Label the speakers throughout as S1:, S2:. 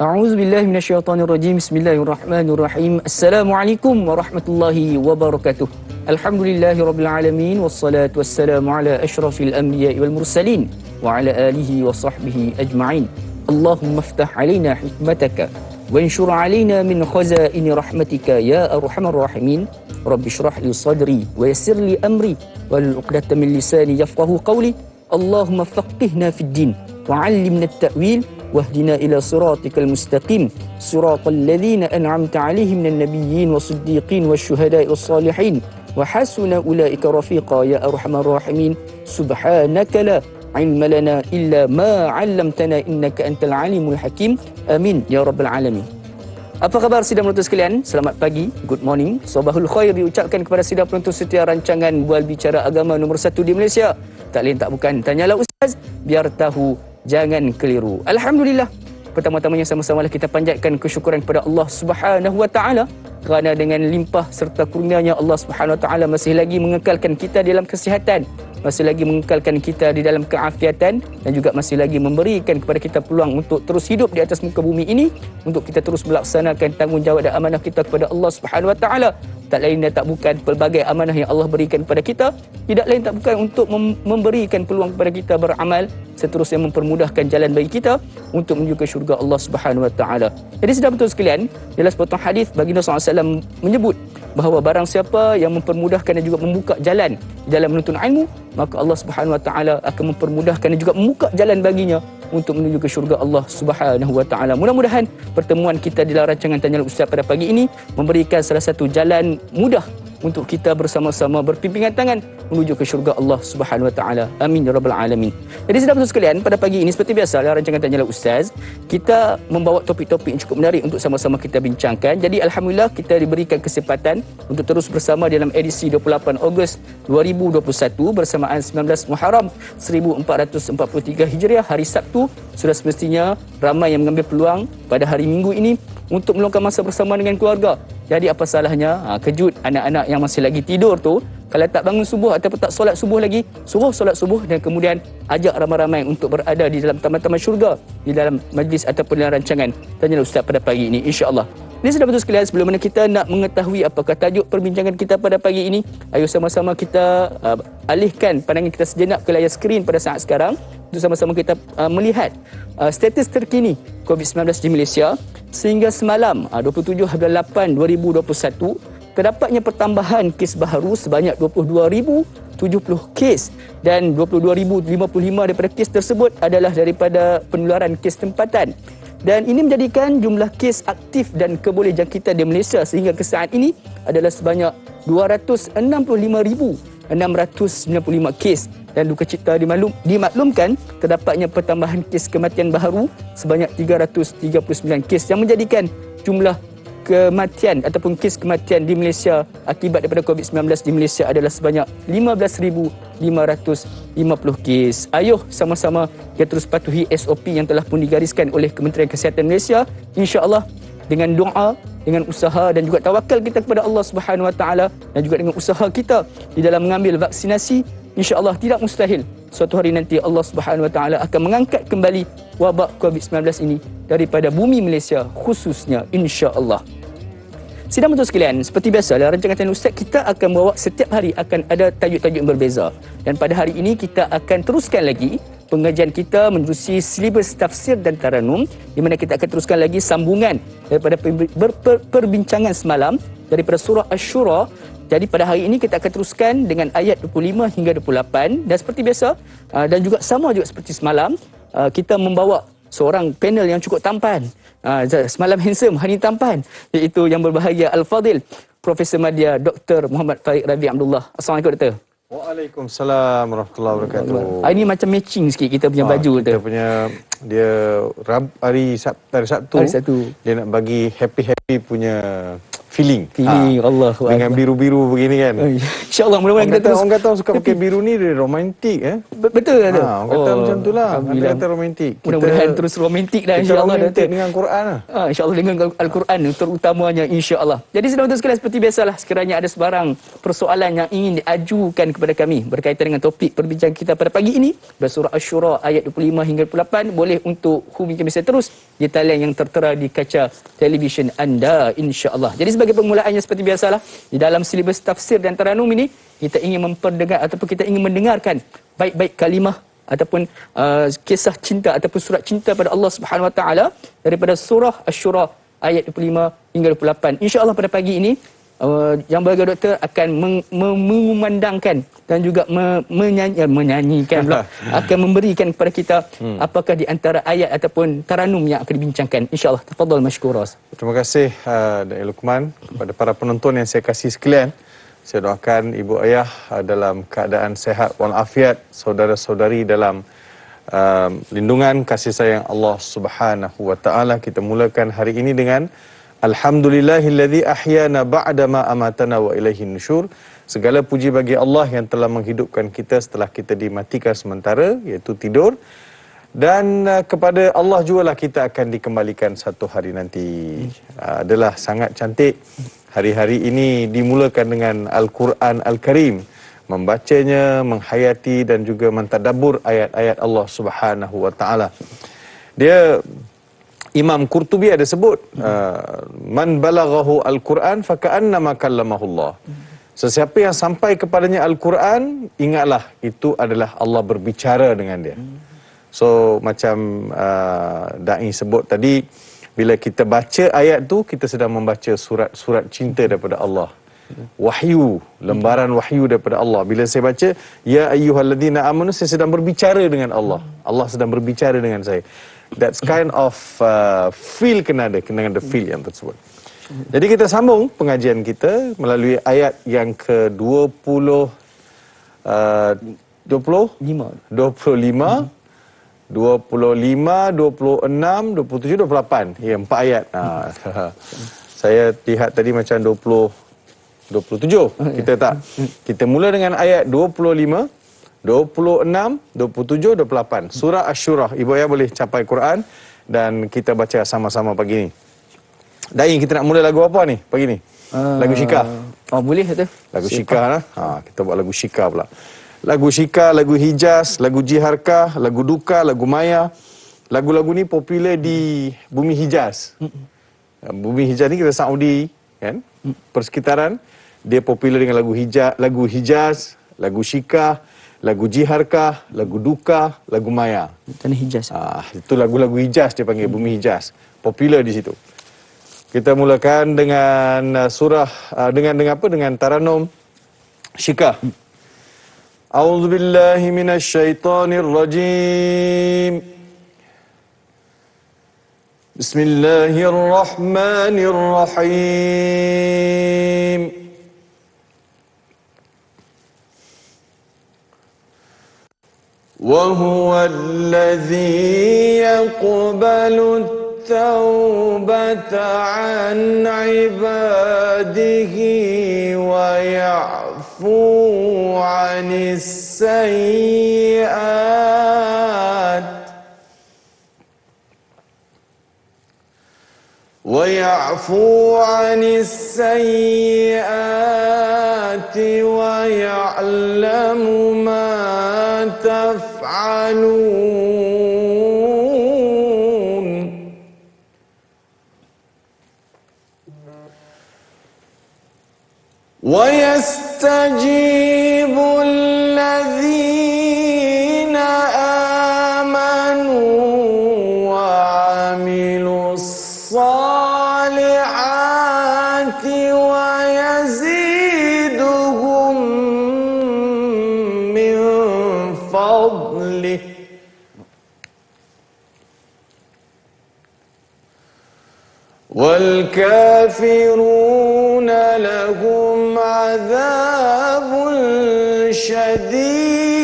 S1: A'udzu billahi minasyaitonir rajim. Bismillahirrahmanirrahim. Assalamualaikum warahmatullahi wabarakatuh. Alhamdulillahirabbil alamin wassalatu wassalamu ala asyrafil anbiya'i wal mursalin wa ala alihi wa sahbihi ajma'in. Allahumma iftah 'alaina hikmataka wanshur 'alaina min khazaini rahmatika ya arhamar rahimin. Rabbi shrah li sadri wa yassir li amri wal 'uqdatam min lisani yafqahu qawli. Allahumma faqihna fid din wa 'allimna at-ta'wil واهدنا إلى صراطك المستقيم صراط الذين أنعمت عليهم من النبيين والصديقين والشهداء والصالحين وحسن أولئك رفيقا يا أرحم الراحمين سبحانك لا علم لنا إلا ما علمتنا إنك أنت العليم الحكيم آمين يا رب العالمين. Apa khabar sidang penonton sekalian? Selamat pagi, good morning, sabahul khair diucapkan kepada sidang penonton setia rancangan Bual Bicara Agama nombor 1 di Malaysia. Tak lain tak bukan, tanyalah Ustaz, biar tahu, jangan keliru. Alhamdulillah, pertama-tamanya sama-samalah kita panjatkan kesyukuran kepada Allah Subhanahu Wa Taala kerana dengan limpah serta kurnianya Allah Subhanahu Wa Taala masih lagi mengekalkan kita dalam kesihatan, masih lagi mengekalkan kita di dalam keafiatan dan juga masih lagi memberikan kepada kita peluang untuk terus hidup di atas muka bumi ini, untuk kita terus melaksanakan tanggungjawab dan amanah kita kepada Allah Subhanahu Wa Taala. Tak lain dan tak bukan pelbagai amanah yang Allah berikan kepada kita, tidak lain tak bukan untuk memberikan peluang kepada kita beramal, seterusnya mempermudahkan jalan bagi kita untuk menuju ke syurga Allah Subhanahu Wa Taala. Jadi sedang betul sekalian, dalam sepotong hadis baginda SAW menyebut bahawa barang siapa yang mempermudahkan dan juga membuka jalan dalam menuntut ilmu, maka Allah Subhanahu Wa Taala akan mempermudahkan dan juga membuka jalan baginya untuk menuju ke syurga Allah Subhanahu Wa Taala. Mudah-mudahan pertemuan kita di dalam rancangan Tanyalah Ustaz pada pagi ini memberikan salah satu jalan mudah untuk kita bersama-sama berpimpinan tangan menuju ke syurga Allah Subhanahu Wa Taala. Amin ya rabbal alamin. Jadi sedang betul sekalian, pada pagi ini seperti biasa dalam rancangan Tanyalah Ustaz, kita membawa topik-topik yang cukup menarik untuk sama-sama kita bincangkan. Jadi alhamdulillah kita diberikan kesempatan untuk terus bersama dalam edisi 28 Ogos 2021 bersamaan 19 Muharram 1443 Hijriah, hari Sabtu. Sudah semestinya ramai yang mengambil peluang pada hari Minggu ini untuk meluangkan masa bersama dengan keluarga. Jadi apa salahnya kejut anak-anak yang masih lagi tidur tu, kalau tak bangun subuh ataupun tak solat subuh lagi, suruh solat subuh dan kemudian ajak ramai-ramai untuk berada di dalam taman-taman syurga, di dalam majlis ataupun dalam rancangan Tanyalah Ustaz pada pagi ini, insya-Allah. Ini sudah betul sekalian, sebelum mana kita nak mengetahui apakah tajuk perbincangan kita pada pagi ini, ayo sama-sama kita alihkan pandangan kita sejenak ke layar skrin pada saat sekarang untuk sama-sama kita melihat status terkini COVID-19 di Malaysia. Sehingga semalam 27 Abril 8 2021 terdapatnya pertambahan kes baharu sebanyak 22,070 kes dan 22,055 daripada kes tersebut adalah daripada penularan kes tempatan. Dan ini menjadikan jumlah kes aktif dan keboleh jangkitan di Malaysia sehingga ke saat ini adalah sebanyak 265,695 kes. Dan duka cita dimaklumkan terdapatnya pertambahan kes kematian baharu sebanyak 339 kes yang menjadikan jumlah kematian ataupun kes kematian di Malaysia akibat daripada COVID-19 di Malaysia adalah sebanyak 15,550 kes. Ayuh sama-sama kita terus patuhi SOP yang telah pun digariskan oleh Kementerian Kesihatan Malaysia. InsyaAllah dengan doa, dengan usaha dan juga tawakal kita kepada Allah Subhanahu Wa Taala dan juga dengan usaha kita di dalam mengambil vaksinasi, insya-Allah tidak mustahil suatu hari nanti Allah Subhanahu Wa Taala akan mengangkat kembali wabak COVID-19 ini daripada bumi Malaysia khususnya, insya-Allah. Sidang betul sekalian, seperti biasa dalam rancangan Tanyalah Ustaz kita akan bawa setiap hari akan ada tajuk-tajuk yang berbeza. Dan pada hari ini kita akan teruskan lagi pengajian kita menerusi silibus tafsir dan taranum, di mana kita akan teruskan lagi sambungan daripada perbincangan semalam daripada surah Asy-Syura. Jadi pada hari ini kita akan teruskan dengan ayat 25 hingga 28 dan seperti biasa dan juga sama juga seperti semalam, kita membawa seorang panel yang cukup tampan. Semalam handsome, hari ini tampan, iaitu yang berbahagia Al-Fadil Profesor Madya Dr. Muhammad Tariq Rabi Abdullah. Assalamualaikum Dr.
S2: Waalaikumsalam warahmatullahi wabarakatuh.
S1: Hari ini macam matching sikit kita punya baju tu.
S2: Kita punya dia hari Sabtu. Dia nak bagi happy punya feeling.
S1: Allah
S2: dengan biru-biru begini kan.
S1: InsyaAllah mudah-mudahan kita terus.
S2: Orang kata orang suka pakai biru ni dia romantik
S1: Betul kan tu?
S2: Orang kata macam tu lah. Orang kata romantik.
S1: Mudah-mudahan terus romantik dah insya-Allah.
S2: Kita romantik dengan Quran lah.
S1: InsyaAllah dengan Al-Quran terutamanya insya-Allah. Jadi saudara-saudara sekalian, seperti biasalah, sekiranya ada sebarang persoalan yang ingin diajukan kepada kami berkaitan dengan topik perbincangan kita pada pagi ini, surah Asy-Syura ayat 25 hingga 28, boleh untuk hubungi kami saya terus di talian yang tertera di kaca televisyen anda insya-Allah. Jadi sebagai permulaannya seperti biasalah, di dalam silibus tafsir dan taranum ini kita ingin memperdengar ataupun kita ingin mendengarkan baik-baik kalimah ataupun kisah cinta ataupun surat cinta pada Allah Subhanahu Wa Taala daripada surah Asy-Syura ayat 25 hingga 28. Insya-Allah pada pagi ini yang beragam doktor akan memandangkan dan juga menyanyikan pula, akan memberikan kepada kita apakah di antara ayat ataupun taranum yang akan dibincangkan. InsyaAllah, tafadhal mashkura.
S2: Terima kasih Da'i Luqman. Kepada para penonton yang saya kasih sekalian, saya doakan ibu ayah dalam keadaan sehat walafiat, saudara-saudari dalam lindungan kasih sayang Allah Subhanahu Wa Taala. Kita mulakan hari ini dengan Alhamdulillahilladzi ahyana ba'dama amatana wa ilaihin nusyur. Segala puji bagi Allah yang telah menghidupkan kita setelah kita dimatikan sementara, iaitu tidur. Dan kepada Allah jugalah kita akan dikembalikan satu hari nanti. Adalah sangat cantik. Hari-hari ini dimulakan dengan Al-Quran Al-Karim. Membacanya, menghayati dan juga mentadabbur ayat-ayat Allah Subhanahu Wa Taala. Dia Imam Qurtubi ada sebut man balaghahu al-Quran faka'annama kallamahu Allah. Sesiapa yang sampai kepadanya Al-Quran, ingatlah itu adalah Allah berbicara dengan dia. So macam Da'i sebut tadi, bila kita baca ayat tu, kita sedang membaca surat cinta daripada Allah. Wahyu, lembaran wahyu daripada Allah. Bila saya baca ya ayyuhalladzina amanu, saya sedang berbicara dengan Allah. Allah sedang berbicara dengan saya. That's kind of feel kena ada feel yang tersebut. Jadi kita sambung pengajian kita melalui ayat yang ke-25, 25, 26, 27, 28. Ya, 4 ayat. Saya lihat tadi macam 27. Kita tak. Kita mula dengan ayat 25, 26, 27, 28. Surah Asy-Syura. Ibu ayah boleh capai Quran dan kita baca sama-sama pagi ni. Da'i, kita nak mula lagu apa ni pagi ni? Lagu Syika.
S1: Boleh tu.
S2: Lagu Syika lah. Kita buat lagu Syika pula. Lagu Syika, lagu Hijaz, lagu Jiharkah, lagu Duka, lagu Maya. Lagu-lagu ni popular di bumi Hijaz. Bumi Hijaz ni kita Saudi, kan? Persekitaran. Dia popular dengan lagu Hijaz, lagu Syika, lagu Jiharkah, lagu Duka, lagu Maya.
S1: Tanah Hijaz.
S2: Itu lagu-lagu Hijaz, dia panggil bumi Hijaz. Popular di situ. Kita mulakan dengan dengan taranum Syika. A'udzubillahi minasyaitonirrajim. Bismillahirrahmanirrahim. وهو الذي يقبل التوبة عن عباده ويعفو عن السيئات ويعلم ما تفعلون ويستجيب الذين آمنوا وعملوا الصالحات ويزيدهم من فضله والكافرون لهم عذاب شديد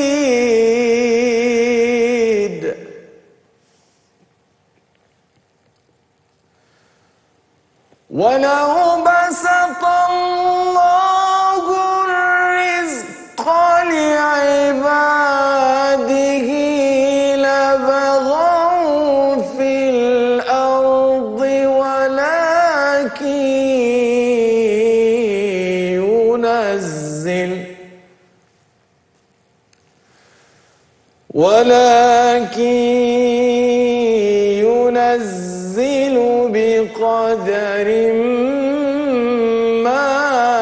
S2: ولو بسط الله الرزق ولكن ينزل بقدر ما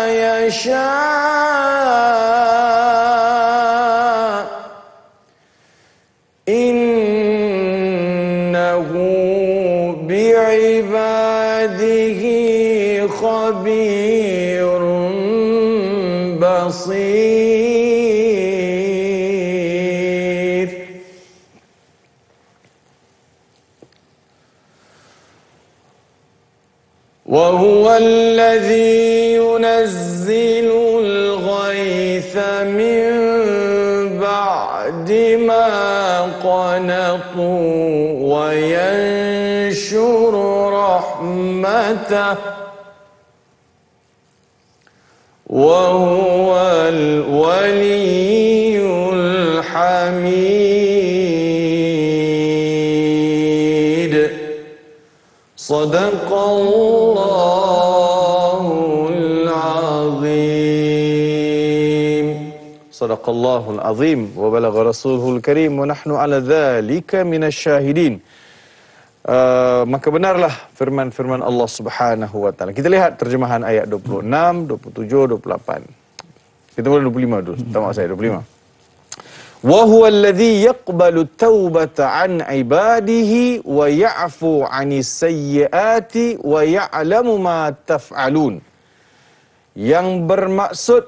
S2: يشاء إنه بعباده خبير بصير. وهو الذي ينزل الغيث من بعد ما قنطوا وينشر رحمته وهو الولي الحميد. صدق الله العظيم. صدق الله العظيم وبلغ رسوله الكريم ونحن على ذلك من الشاهدين. Maka benarlah firman-firman Allah Subhanahu wa taala. Kita lihat terjemahan ayat 26, 27, 28. Kita boleh 25 dulu. Tamak saya 25. Wa huwa alladhi yaqbalu at-taubata an ibadihi wa ya'fu 'anis sayyiati wa ya'lamu ma taf'alun. Yang bermaksud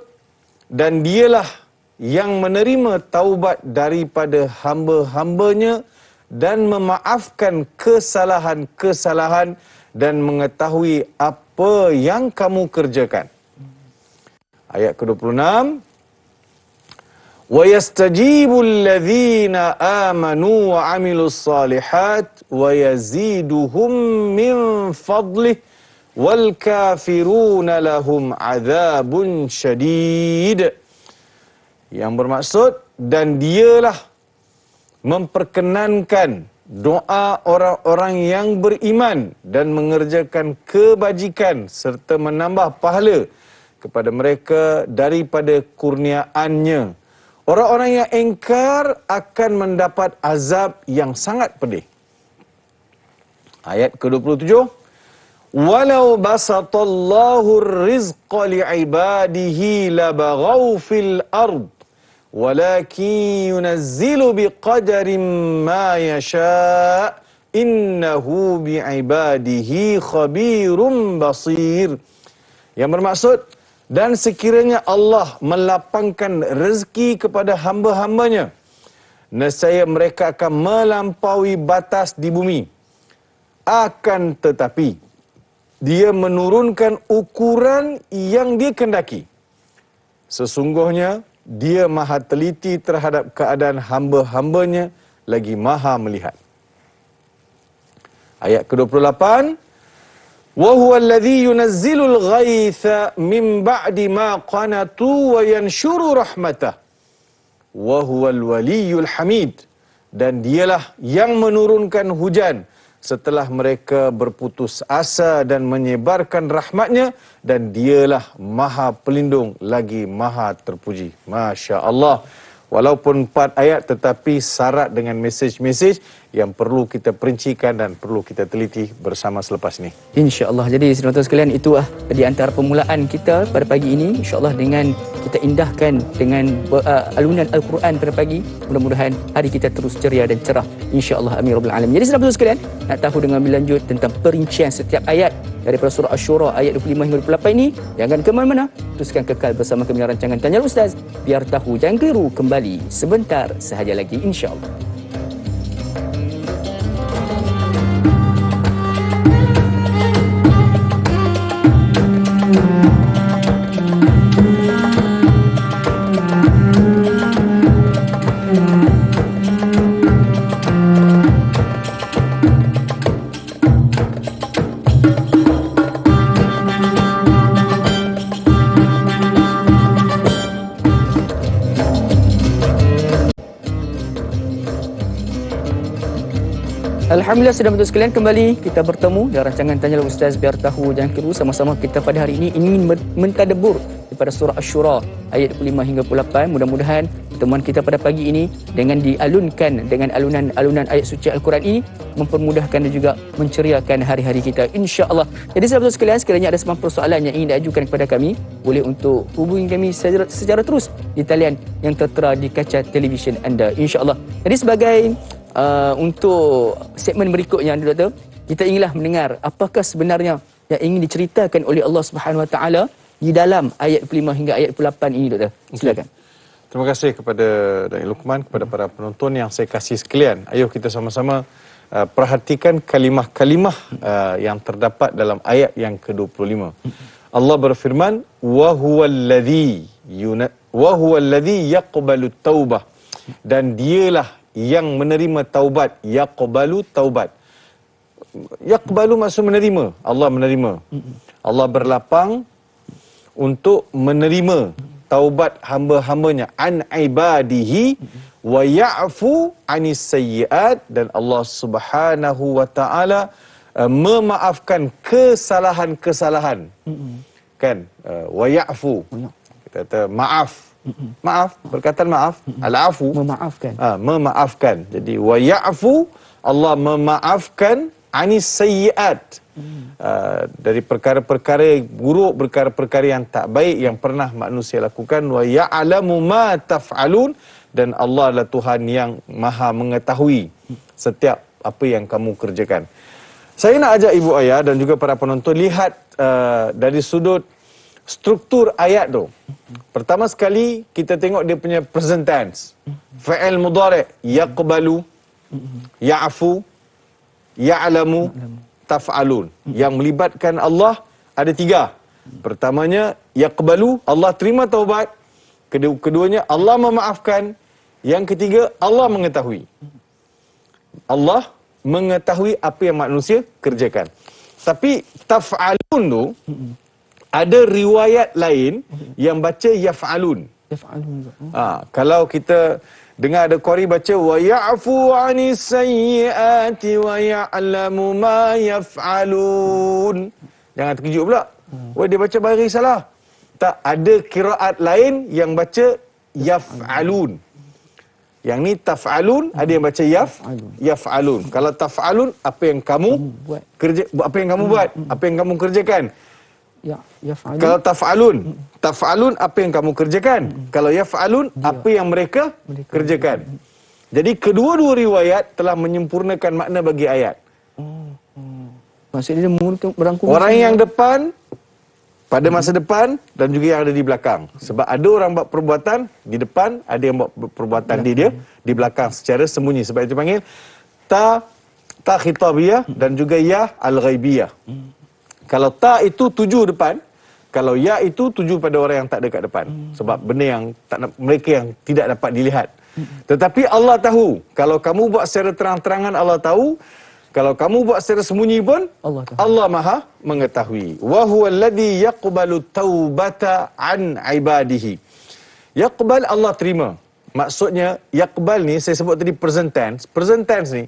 S2: dan dialah yang menerima taubat daripada hamba-hambanya dan memaafkan kesalahan-kesalahan dan mengetahui apa yang kamu kerjakan. Ayat ke-26. Wa yastajibul ladzina amanu wa 'amilus solihat wa yaziduhum min fadlih wal kafiruna lahum 'adzabun syadid. Yang bermaksud dan dialah memperkenankan doa orang-orang yang beriman dan mengerjakan kebajikan serta menambah pahala kepada mereka daripada kurniaannya. Orang-orang yang ingkar akan mendapat azab yang sangat pedih. Ayat ke-27. Walau basatallahu ar-rizqa li'ibadihi labaghaw fil ard walakin yunazzilu biqadarin ma yasha' innahu bi'ibadihi khabirum basir. Yang bermaksud, dan sekiranya Allah melapangkan rezeki kepada hamba-hambanya, nescaya mereka akan melampaui batas di bumi. Akan tetapi, dia menurunkan ukuran yang dia kendaki. Sesungguhnya, dia maha teliti terhadap keadaan hamba-hambanya, lagi maha melihat. Ayat ke-28. وَهُوَ الَّذِي يُنَزِّلُ الْغَيْثَ مِنْ بَعْدِ مَا قَنَطُوا وَيَنْشُرُ رَحْمَتَهُ وَهُوَ الْوَلِيُّ الْحَمِيدُ. Dan dialah yang menurunkan hujan setelah mereka berputus asa dan menyebarkan rahmatnya, dan dialah maha pelindung lagi maha terpuji. Masya Allah. Walaupun 4 ayat tetapi syarat dengan mesej-mesej yang perlu kita perincikan dan perlu kita teliti bersama selepas ini.
S1: InsyaAllah. Jadi saudara sekalian, itulah di antara permulaan kita pada pagi ini. InsyaAllah dengan kita indahkan dengan alunan Al-Quran pada pagi. Mudah-mudahan hari kita terus ceria dan cerah. InsyaAllah. Amin Rabbal Alamin. Jadi saudara sekalian, nak tahu dengan lebih lanjut tentang perincian setiap ayat daripada surah Asy-Syura ayat 25 hingga 28 ini, jangan ke mana-mana. Teruskan kekal bersama kami dalam rancangan Tanya Ustaz. Biar tahu jangan keliru, kembali sebentar sahaja lagi insya-Allah. Alhamdulillah, sudah betul sekalian, kembali kita bertemu dalam rancangan Tanyalah Ustaz Biar Tahu Jangan Keliru. Sama-sama kita pada hari ini ingin mentadabbur daripada surah Asy-Syura ayat 25 hingga 28. Mudah-mudahan pertemuan kita pada pagi ini dengan dialunkan dengan alunan ayat suci Al-Quran ini mempermudahkan dan juga menceriakan hari-hari kita, insya-Allah. Jadi sahabat sekalian, sekiranya ada semua persoalan yang ingin diajukan kepada kami, boleh untuk hubungi kami secara terus di talian yang tertera di kaca televisyen anda, insya-Allah. Jadi sebagai untuk segmen berikutnya, Doktor, kita inginlah mendengar apakah sebenarnya yang ingin diceritakan oleh Allah Subhanahu Wa Taala di dalam ayat 25 hingga ayat 28 ini, Doktor. Silakan.
S2: Terima kasih kepada Da'i Luqman, kepada para penonton yang saya kasih sekalian. Ayo kita sama-sama perhatikan kalimah-kalimah yang terdapat dalam ayat yang ke-25. Allah berfirman, wa huwallazi yaqbalu taubah, dan dialah yang menerima taubat. Yaqbalu taubat. Yaqbalu maksud menerima. Allah menerima. Allah berlapang untuk menerima taubat hamba-hambanya, an ibadihi wa ya'fu anis sayyiat, dan Allah Subhanahu wa taala memaafkan kesalahan-kesalahan. Kan? Wa ya'fu. Kita kata maaf. Maaf, perkataan maaf, al-afu,
S1: Memaafkan.
S2: memaafkan. Jadi wa ya'fu, Allah memaafkan anis sayyiat, dari perkara-perkara buruk, perkara-perkara yang tak baik yang pernah manusia lakukan. Wa ya'lamu ma taf'alun, dan Allah adalah Tuhan yang maha mengetahui setiap apa yang kamu kerjakan. Saya nak ajak ibu ayah dan juga para penonton lihat dari sudut struktur ayat tu. Pertama sekali kita tengok dia punya present tense. Fa'il mudhari', yaqbalu, ya'fu, ya'lamu, taf'alun. Yang melibatkan Allah ada 3. Pertamanya yaqbalu, Allah terima taubat. Keduanya Allah memaafkan. Yang ketiga Allah mengetahui. Allah mengetahui apa yang manusia kerjakan. Tapi taf'alun tu ada riwayat lain yang baca yaf'alun.
S1: Yaf'alun.
S2: Kalau kita dengar ada qari baca wa ya'fu 'anis sayyiati wa ya'lamu ma yaf'alun, jangan terkejut pula. Wah, dia baca baris salah. Tak, ada qiraat lain yang baca yaf'alun. Yang ni taf'alun, ada yang baca yaf'alun. Kalau taf'alun, apa yang kamu kerja, apa yang kamu buat, apa yang kamu kerjakan.
S1: Ya, yaf'alun.
S2: Kalau taf'alun apa yang kamu kerjakan. Kalau yaf'alun apa yang mereka kerjakan. Jadi kedua-dua riwayat telah menyempurnakan makna bagi ayat.
S1: Maksudnya dia merangkum
S2: Orang yang depan pada masa depan dan juga yang ada di belakang. Sebab ada orang buat perbuatan di depan, ada yang buat perbuatan dia di belakang secara sembunyi. Sebab itu panggil ta khitabiyah dan juga ya al-ghaibiyah. Kalau ta itu tuju depan, kalau ya itu tuju pada orang yang tak dekat depan. Sebab benda yang mereka yang tidak dapat dilihat. Tetapi Allah tahu. Kalau kamu buat secara terang-terangan, Allah tahu. Kalau kamu buat secara sembunyi pun, Allah maha mengetahui. Wa huwallazi yaqbalu taubata an ibadihi. Yaqbal, Allah terima. Maksudnya, yaqbal ni, saya sebut tadi present tense. Present tense ni,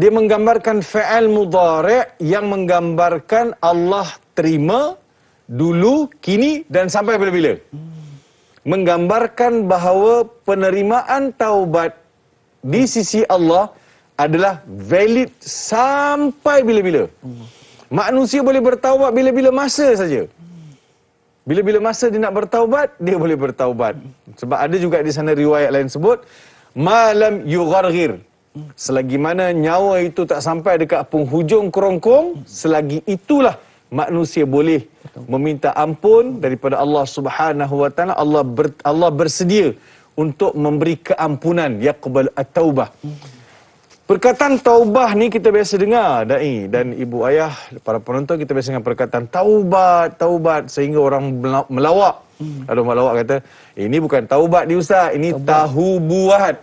S2: dia menggambarkan fa'al mudhari' yang menggambarkan Allah terima dulu, kini dan sampai bila-bila. Menggambarkan bahawa penerimaan taubat di sisi Allah adalah valid sampai bila-bila. Manusia boleh bertaubat bila-bila masa saja. Bila-bila masa dia nak bertaubat, dia boleh bertaubat. Sebab ada juga di sana riwayat lain sebut, malam yugharghir. Selagi mana nyawa itu tak sampai dekat penghujung kerongkong, selagi itulah manusia boleh meminta ampun daripada Allah Subhanahu wa taala. Allah bersedia untuk memberi keampunan, yaqbal at-taubah. Perkataan taubah ni kita biasa dengar, Da'i dan ibu ayah, para penonton, kita biasa dengar perkataan taubat sehingga orang melawak. Ada melawak kata, ini bukan taubat di ustaz, ini tahu buat.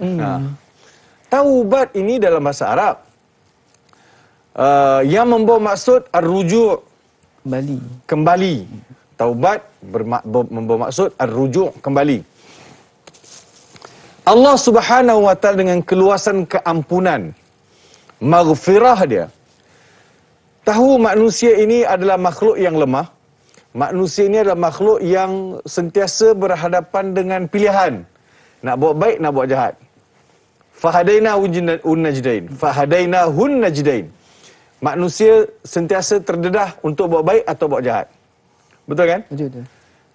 S2: Taubat ini dalam bahasa Arab yang membawa maksud ar-ruju', kembali. Taubat membawa maksud ar-ruju', kembali. Allah Subhanahu wa taala dengan keluasan keampunan, maghfirah dia, tahu manusia ini adalah makhluk yang lemah, Manusia ini adalah makhluk yang sentiasa berhadapan dengan pilihan. Nak buat baik, nak buat jahat. Fahadainahun najdain. Fahadainahun najdain. Manusia sentiasa terdedah untuk buat baik atau buat jahat. Betul kan?
S1: Betul.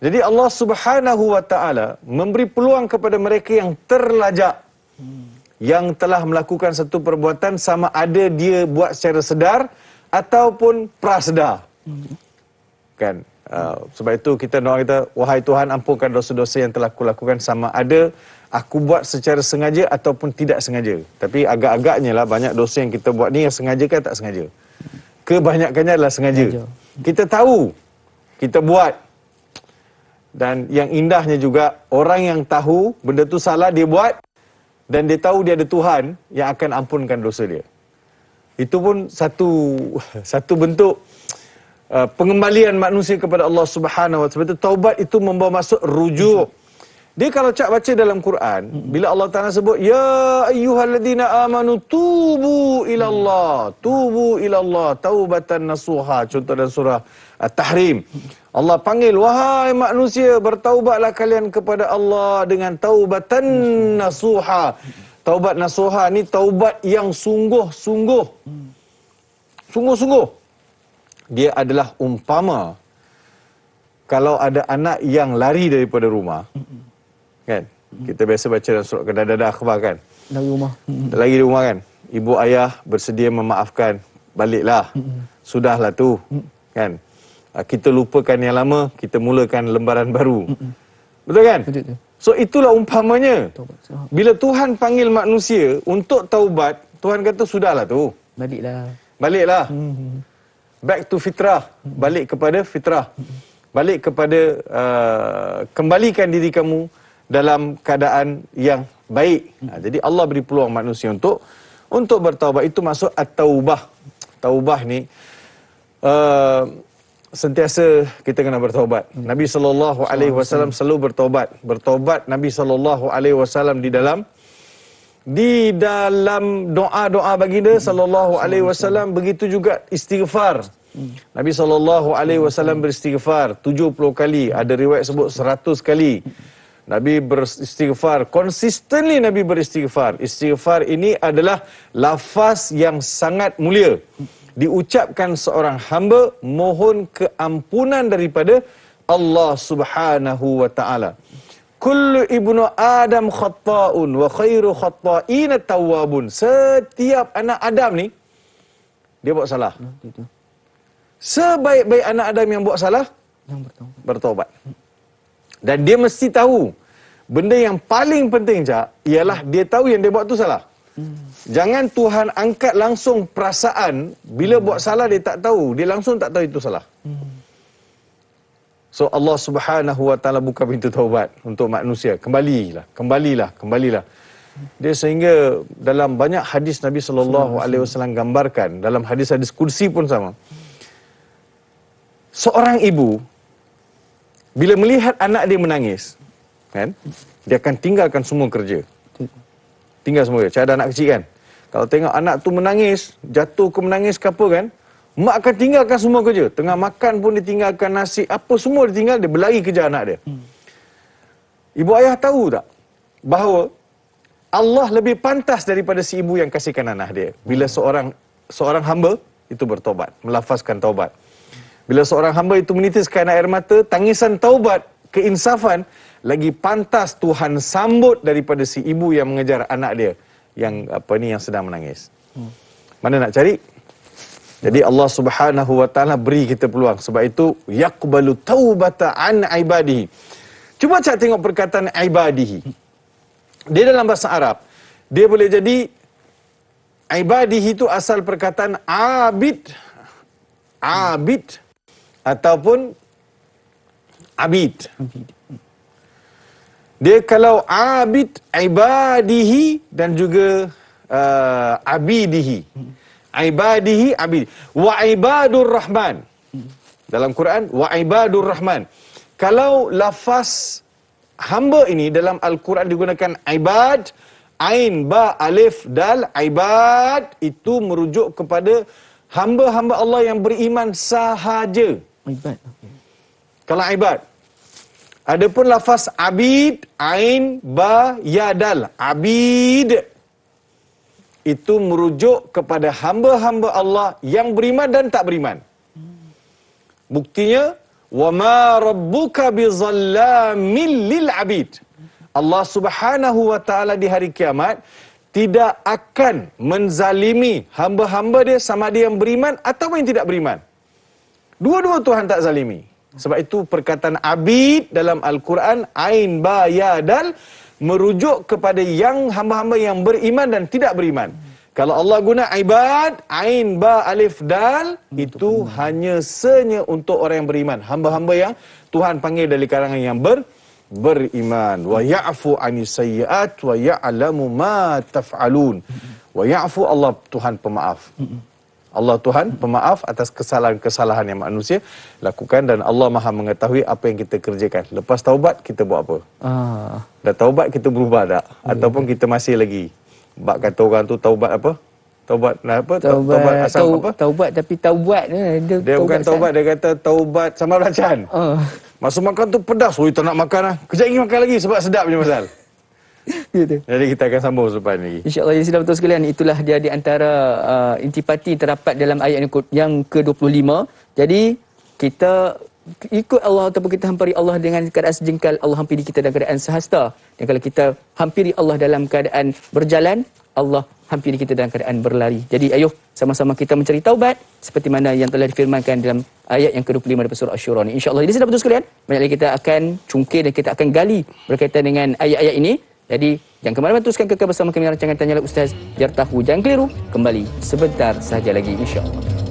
S2: Jadi Allah Subhanahu wa taala memberi peluang kepada mereka yang terlajak, yang telah melakukan satu perbuatan sama ada dia buat secara sedar ataupun prasedar. Kan? Sebab itu kita doa kita, wahai Tuhan, ampunkan dosa-dosa yang telah kulakukan sama ada aku buat secara sengaja ataupun tidak sengaja. Tapi agak-agaknya lah banyak dosa yang kita buat ni yang sengaja kan tak sengaja. Kebanyakannya adalah sengaja. Kita tahu kita buat. Dan yang indahnya juga, orang yang tahu benda tu salah dia buat dan dia tahu dia ada Tuhan yang akan ampunkan dosa dia. Itu pun satu bentuk pengembalian manusia kepada Allah Subhanahu wa taala. Sebab itu taubat itu membawa masuk rujuk. Dia kalau cak baca dalam Quran, bila Allah Taala sebut ya ayyuhalladzina amanu tubu ilallah taubatan nasuha, contoh dalam surah At-Tahrim. Allah panggil, wahai manusia, bertaubatlah kalian kepada Allah dengan taubatan nasuha. Taubat nasuha ni taubat yang sungguh-sungguh. Sungguh-sungguh. Dia adalah umpama kalau ada anak yang lari daripada rumah. Kan? Kita biasa baca dalam surat Kedai-Dada Akhbar kan?
S1: Dari rumah.
S2: Lagi di rumah kan? Ibu ayah bersedia memaafkan. Baliklah. Sudahlah tu. Kan? Kita lupakan yang lama, kita mulakan lembaran baru. Betul kan?
S1: Betul.
S2: So itulah umpamanya. Bila Tuhan panggil manusia untuk taubat, Tuhan kata sudahlah tu. Baliklah. Back to fitrah. Balik kepada fitrah. Balik kepada kembalikan diri kamu dalam keadaan yang baik. Jadi Allah beri peluang manusia untuk bertaubat. Itu maksud at-taubah. Taubah ni sentiasa kita kena bertaubat. Nabi SAW selalu bertaubat. Bertaubat Nabi SAW di dalam doa-doa baginda SAW, begitu juga istighfar. Nabi SAW beristighfar 70 kali, ada riwayat sebut 100 kali. Nabi beristighfar, consistently Nabi beristighfar. Istighfar ini adalah lafaz yang sangat mulia. Diucapkan seorang hamba mohon keampunan daripada Allah Subhanahu wa taala. Kullu ibnu Adam khatta'un wa khairu khatta'in at-tawwabun. Setiap anak Adam ni dia buat salah. Sebaik-baik anak Adam yang buat salah, yang bertaubat. Dan dia mesti tahu benda yang paling penting ialah dia tahu yang dia buat tu salah. Jangan Tuhan angkat langsung perasaan bila buat salah dia tak tahu, dia langsung tak tahu itu salah. So Allah Subhanahu wa taala buka pintu taubat untuk manusia. Kembalilah. Dia sehingga dalam banyak hadis Nabi SAW gambarkan, dalam hadis-hadis kursi pun sama. Seorang ibu bila melihat anak dia menangis, kan? Dia akan tinggalkan semua kerja. Tinggal semua kerja. Macam ada anak kecil kan? Kalau tengok anak tu menangis, jatuh ke menangis ke apa kan? Mak akan tinggalkan semua kerja. Tengah makan pun dia tinggalkan, nasi, apa semua dia tinggal, dia berlari kejar anak dia. Ibu ayah tahu tak bahawa Allah lebih pantas daripada si ibu yang kasihkan anak dia bila seorang hamba itu bertobat, melafazkan taubat. Bila seorang hamba itu menitiskan air mata, tangisan taubat, keinsafan, lagi pantas Tuhan sambut daripada si ibu yang mengejar anak dia yang sedang menangis. Mana nak cari? Jadi Allah Subhanahu wa taala beri kita peluang. Sebab itu yaqbalu taubata an ibadihi. Cuba cak tengok perkataan ibadihi. Dia dalam bahasa Arab, dia boleh jadi ibadihi itu asal perkataan abid ataupun abid. Dia kalau abid, ibadihi dan juga abidihi. Ibadihi, abid. Wa ibadur rahman. Dalam Quran, wa ibadur rahman. Kalau lafaz hamba ini dalam Al-Quran digunakan ibad, ain, ba, alif, dal, ibad, itu merujuk kepada hamba-hamba Allah yang beriman sahaja.
S1: Ibad.
S2: Kalau ibad. Adapun lafaz abid, ain, ba, ya, dal. Abid. Itu merujuk kepada hamba-hamba Allah yang beriman dan tak beriman. Buktinya, وَمَا رَبُّكَ بِظَلَّامٍ لِلْعَبِيدِ. Allah Subhanahu wa taala di hari kiamat tidak akan menzalimi hamba-hamba dia, sama dia yang beriman atau yang tidak beriman. Dua-dua Tuhan tak zalimi. Sebab itu perkataan abid dalam Al-Quran, ain, ba, ya, dal, merujuk kepada yang hamba-hamba yang beriman dan tidak beriman. Kalau Allah guna ibad, ain, ba, alif, dal, itu hanya senya untuk orang yang beriman. Hamba-hamba yang Tuhan panggil dari kalangan yang beriman. Wa ya'fu 'anis sayyi'at wa ya'lamu ma taf'alun. Wa ya'fu, Allah Tuhan pemaaf. Allah Tuhan pemaaf atas kesalahan-kesalahan yang manusia lakukan, dan Allah Maha mengetahui apa yang kita kerjakan. Lepas taubat kita buat apa? Dah taubat kita berubah tak? Ataupun kita masih lagi? Bak kata orang tu taubat apa? Taubat apa? Taubat asal apa?
S1: Taubat tapi taubat
S2: dia bukan taubat, dia kata taubat sama belacan. Masa makan tu pedas, oi tak nak makan lah. Kejap lagi makan lagi sebab sedap je pasal.
S1: Gitu.
S2: Jadi kita akan sambung selepas lagi.
S1: InsyaAllah, jadi sidang betul sekalian, itulah dia di antara intipati terdapat dalam ayat yang ke-25. Jadi kita ikut Allah ataupun kita hampiri Allah dengan keadaan sejengkal, Allah hampiri kita dalam keadaan sehasta. Dan kalau kita hampiri Allah dalam keadaan berjalan, Allah hampiri kita dalam keadaan berlari. Jadi ayuh sama-sama kita mencari taubat seperti mana yang telah difirmankan dalam ayat yang ke-25 daripada surah Asy-Syura ni. InsyaAllah, jadi sidang betul sekalian, banyak lagi kita akan cungkir dan kita akan gali berkaitan dengan ayat-ayat ini. Jadi, jangan ke mana-mana, teruskan kekal bersama kami rancangan Tanyalah Ustaz, biar tahu jangan keliru. Kembali sebentar sahaja lagi, insya-Allah.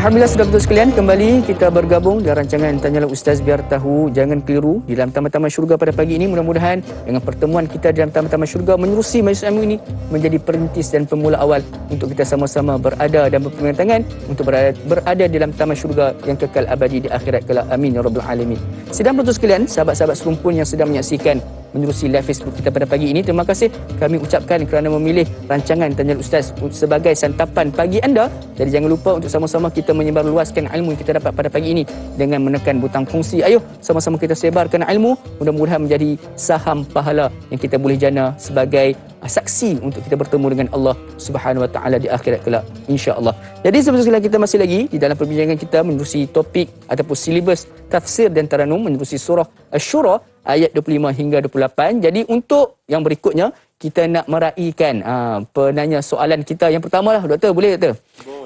S1: Alhamdulillah, sudah betul sekalian, kembali kita bergabung dalam rancangan Tanyalah Ustaz, biar tahu jangan keliru di dalam Taman-Taman Syurga pada pagi ini. Mudah-mudahan dengan pertemuan kita dalam Taman-Taman Syurga menerusi majlis ilmu ini menjadi perintis dan pemula awal untuk kita sama-sama berada dan berpegangan tangan untuk berada di dalam Taman Syurga yang kekal abadi di akhirat kelak. Amin ya rabbal alamin. Sidang betul sekalian, sahabat-sahabat serumpun yang sedang menyaksikan menerusi live Facebook kita pada pagi ini, terima kasih kami ucapkan kerana memilih rancangan Tanyalah Ustaz sebagai santapan pagi anda. Jadi jangan lupa untuk sama-sama kita menyebarluaskan ilmu yang kita dapat pada pagi ini dengan menekan butang kongsi. Ayuh sama-sama kita sebarkan ilmu, mudah-mudahan menjadi saham pahala yang kita boleh jana sebagai saksi untuk kita bertemu dengan Allah Subhanahu Wa Taala di akhirat kelak, insya-Allah. Jadi sebelum kita masih lagi di dalam perbincangan kita menerusi topik ataupun silibus tafsir dan taranum menerusi surah Asy-Syura ayat 25 hingga 28. Jadi untuk yang berikutnya kita nak meraihkan penanya soalan kita yang pertama lah, doktor, boleh doktor?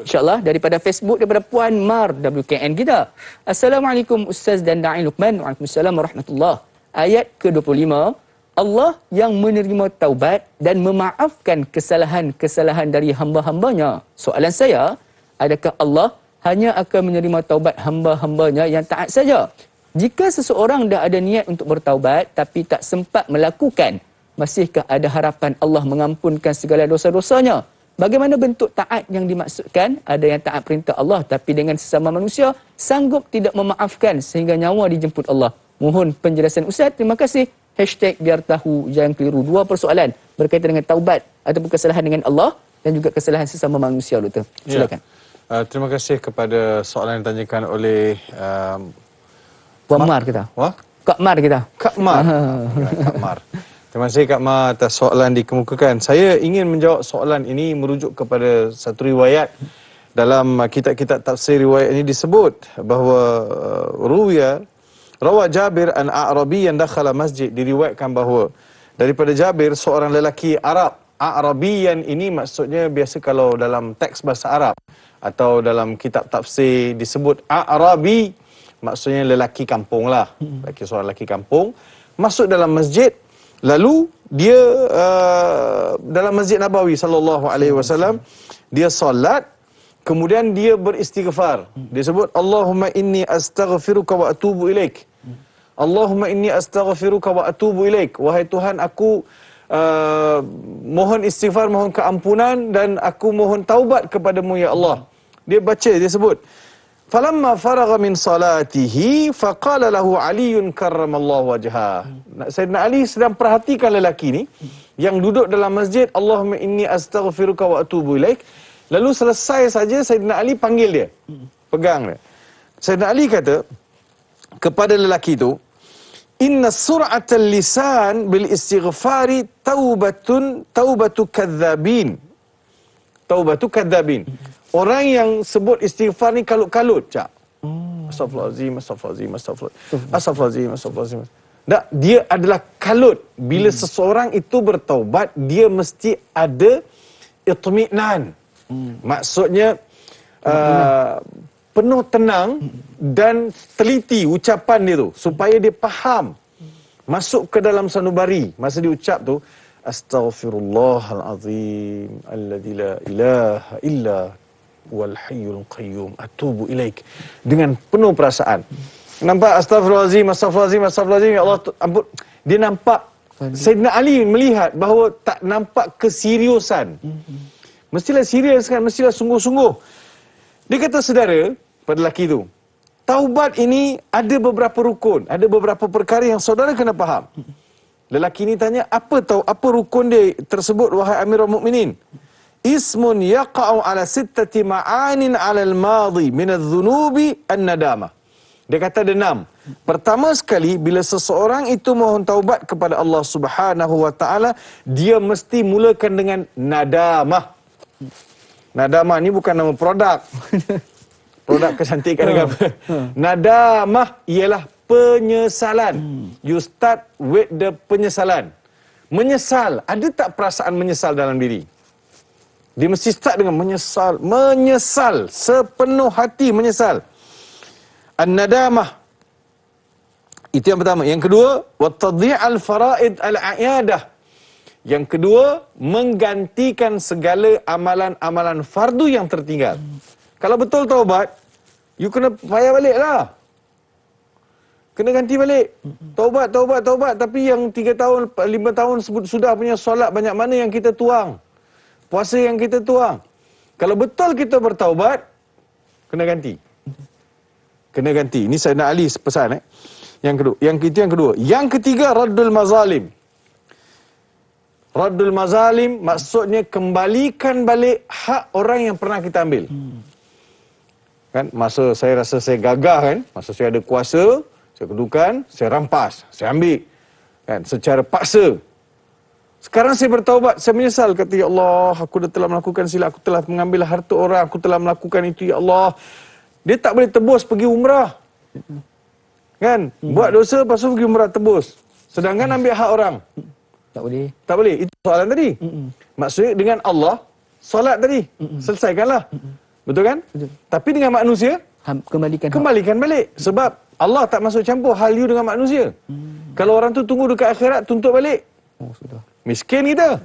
S1: InsyaAllah daripada Facebook, daripada Puan Mar WKN kita. Assalamualaikum Ustaz dan Da'i Luqman. Waalaikumsalam warahmatullahi. Ayat ke-25, Allah yang menerima taubat dan memaafkan kesalahan-kesalahan dari hamba-hambanya. Soalan saya, adakah Allah hanya akan menerima taubat hamba-hambanya yang taat saja? Jika seseorang dah ada niat untuk bertaubat tapi tak sempat melakukan, masihkah ada harapan Allah mengampunkan segala dosa-dosanya? Bagaimana bentuk taat yang dimaksudkan? Ada yang taat perintah Allah tapi dengan sesama manusia sanggup tidak memaafkan sehingga nyawa dijemput Allah. Mohon penjelasan Ustaz. Terima kasih. #biar tahu jangan keliru. Dua persoalan berkaitan dengan taubat ataupun kesalahan dengan Allah dan juga kesalahan sesama manusia, doktor. Silakan.
S2: Terima kasih kepada soalan yang ditanyakan oleh
S1: Puan Mar kita.
S2: Wah?
S1: Kak Mar kita.
S2: Kak Mar. Kak Mar. Terima kasih Kak Mar atas soalan dikemukakan. Saya ingin menjawab soalan ini merujuk kepada satu riwayat. Dalam kitab-kitab tafsir riwayat ini disebut bahawa Rawa Jabir an A'rabi yang dakhala masjid, diriwayatkan bahawa daripada Jabir seorang lelaki Arab. A'rabiyan ini maksudnya biasa kalau dalam teks bahasa Arab atau dalam kitab tafsir disebut A'rabi, maksudnya lelaki kampung lah. Seorang lelaki kampung masuk dalam masjid, lalu dia dalam Masjid Nabawi sallallahu alaihi wasallam dia solat, Kemudian dia beristighfar. Dia sebut Allahumma inni astaghfiruka wa atubu ilaik. Allahumma inni astaghfiruka wa atubu ilaik. Wahai Tuhan, aku mohon istighfar, mohon keampunan dan aku mohon taubat kepadamu ya Allah. Dia baca, dia sebut. Falamma faragha min salatihi faqala lahu Aliun karramallahu wajha. Sayyidina Ali sedang perhatikan lelaki ni yang duduk dalam masjid, Allahumma inni astaghfiruka wa atubu ilaik. Lalu selesai saja Sayyidina Ali panggil dia. Pegang dia. Sayyidina Ali kata kepada lelaki itu, inna sur'atal lisan bil istighfari taubatu kadzabin. Taubatu kadzabin. Orang yang sebut istighfar ni kalut-kalut, Cak. Astaghfirullahalazim, astaghfirullahalazim, astaghfirullahalazim. Tak, dia adalah kalut. Bila seseorang itu bertaubat, dia mesti ada itminan. Maksudnya penuh tenang dan teliti ucapan dia tu supaya dia faham. Masuk ke dalam sanubari masa dia ucap tu, astaghfirullahalazim alladzi la ilaha illa wal hayyul qayyum atubu ilaik, dengan penuh perasaan. Nampak astagfirullahalazim, astagfirullahalazim, astagfirullahalazim, ya Allah ampun. Dia nampak, Sayyidina Ali melihat bahawa tak nampak keseriusan. Mestilah serius kan, mestilah sungguh-sungguh. Dia kata, saudara, pada lelaki itu, taubat ini ada beberapa rukun, ada beberapa perkara yang saudara kena faham. Lelaki ini tanya, apa rukun dia tersebut, wahai Amirul Mukminin? Ismun yaqa'u ala sittati ma'anin ala al-madhi min adh-dhunubi an-nadamah. Dia kata ada 6. Pertama sekali, bila seseorang itu mohon taubat kepada Allah Subhanahu wa taala, dia mesti mulakan dengan nadamah. Nadamah ni bukan nama produk. Produk kecantikan ke apa. Nadamah ialah penyesalan. You start with the penyesalan. Menyesal. Ada tak perasaan menyesal dalam diri? Dia mesti start dengan menyesal. Menyesal. Sepenuh hati menyesal. An-nadamah. Itu yang pertama. Yang kedua, wattadhi'al faraid al-i'adah. Yang kedua, menggantikan segala amalan-amalan fardu yang tertinggal. Kalau betul taubat, you kena payah balik lah. Kena ganti balik. Taubat. Tapi yang 3 tahun, 5 tahun sudah punya solat banyak mana yang kita tuang. Puasa yang kita tuang. Kalau betul kita bertaubat, kena ganti. Kena ganti. Ini Sayyidina Ali pesan. Yang kedua. Itu yang kedua. Yang ketiga, raddul mazalim. Raddul mazalim maksudnya kembalikan balik hak orang yang pernah kita ambil. Kan, masa saya rasa saya gagah kan, masa saya ada kuasa, saya kedudukan, saya rampas, saya ambil. Kan, secara paksa. Sekarang saya bertaubat, saya menyesal, kata, ya Allah, aku telah melakukan silap, aku telah mengambil harta orang, aku telah melakukan itu, ya Allah. Dia tak boleh tebus pergi umrah. Kan? Buat dosa, lepas tu pergi umrah tebus. Sedangkan ambil hak orang.
S1: Tak boleh.
S2: Tak boleh. Itu soalan tadi. Maksudnya dengan Allah, solat tadi. Selesaikanlah. Betul kan?
S1: Betul.
S2: Tapi dengan manusia, kembalikan balik. Sebab Allah tak masuk campur hal you dengan manusia. Kalau orang tu tunggu dekat akhirat, tuntut balik.
S1: Oh, sudah.
S2: Miskin kita.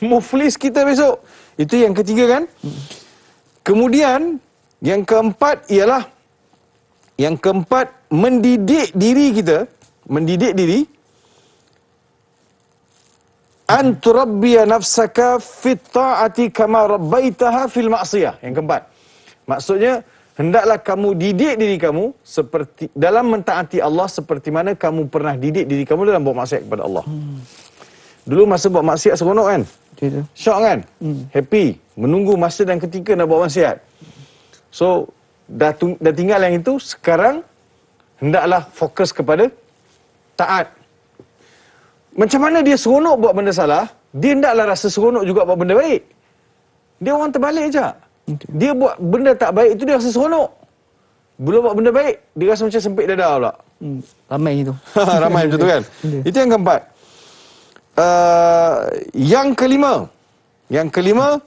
S2: Muflis kita besok. Itu yang ketiga kan? Kemudian, yang keempat ialah, mendidik diri kita. Mendidik diri. An turabbiya nafsaka fit ta'ati kama rabbaitaha fil ma'siyah. Yang keempat. Maksudnya, hendaklah kamu didik diri kamu seperti dalam mentaati Allah seperti mana kamu pernah didik diri kamu dalam buat maksiat kepada Allah. Dulu masa buat maksiat seronok kan? Syok kan? Happy. Menunggu masa dan ketika nak buat maksiat. So, dah tinggal yang itu, sekarang hendaklah fokus kepada taat. Macam mana dia seronok buat benda salah, dia hendaklah rasa seronok juga buat benda baik. Dia orang terbalik je. Dia buat benda tak baik itu dia rasa seronok. Belum buat benda baik, dia rasa macam sempit dada pula.
S1: Ramai itu.
S2: Ramai macam tu kan. Itu yang keempat. Yang kelima,